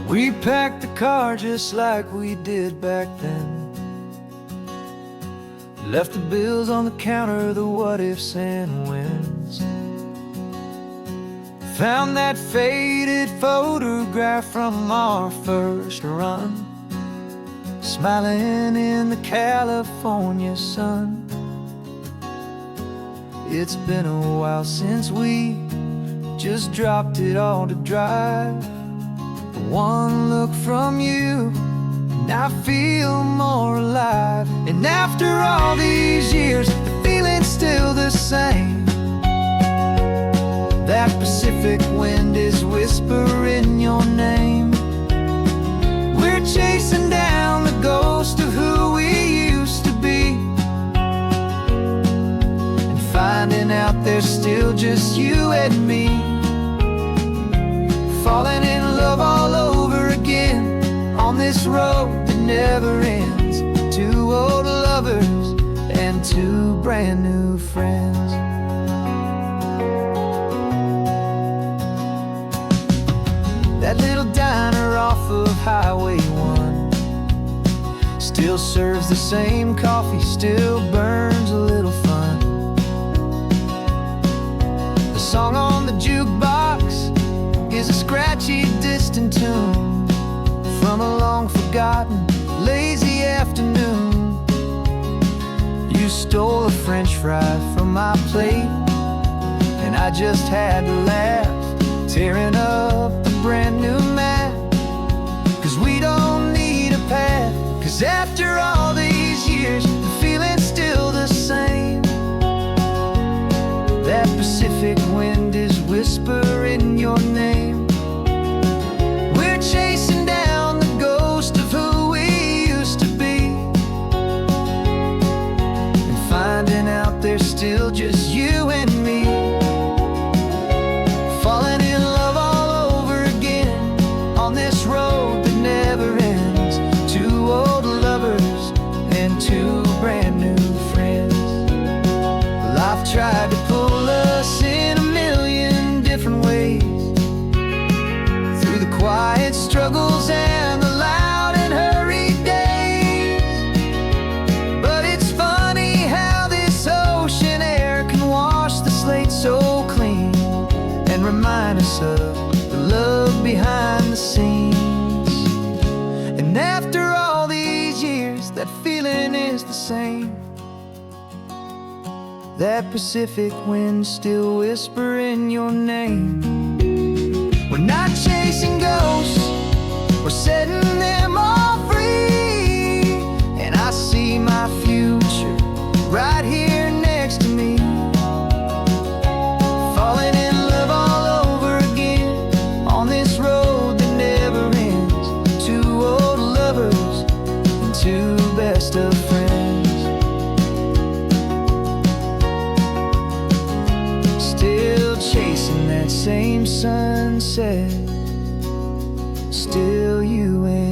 We packed the car just like we did back then, left the bills on the counter, the what ifs and whens. Found that faded photograph from our first run, smiling in the California sun. It's been a while since we just dropped it all to drive. One look from you and I feel more alive. And after all these years, the feeling's still the same. That Pacific wind is whispering your name. We're chasing down the ghost of who we used to be, and finding out there's still just you and me, falling in love all over again on this road that never ends. Two old lovers and two brand new friends. That little diner off of Highway 1 still serves the same coffee, still burns a little fun. The song on the jukebox is a scratchy, distant tune from a long-forgotten, lazy afternoon. You stole a French fry from my plate, and I just had to laugh, tearing up the brand new map. 'Cause we don't need a path, 'cause after all these years, the feeling's still the same. That Pacific wind is whispering your name. We're chasing down the ghost of who we used to be, and finding out there's still just you and me, falling in love all over again on this road that never ends. Two old lovers and two brand new friends. Life tried to pull us in a million different ways, through the quiet struggles and the loud and hurried days. But it's funny how this ocean air can wash the slate so clean, and remind us of the love behind the scenes. And after all these years, that feeling is the same. That Pacific wind still whispering your name. We're not chasing ghosts, we're setting them all free. And I see my future right here next to me, falling in love all over again on this road that never ends. Two old lovers and two best of friends. chasing that same sunset. Still you and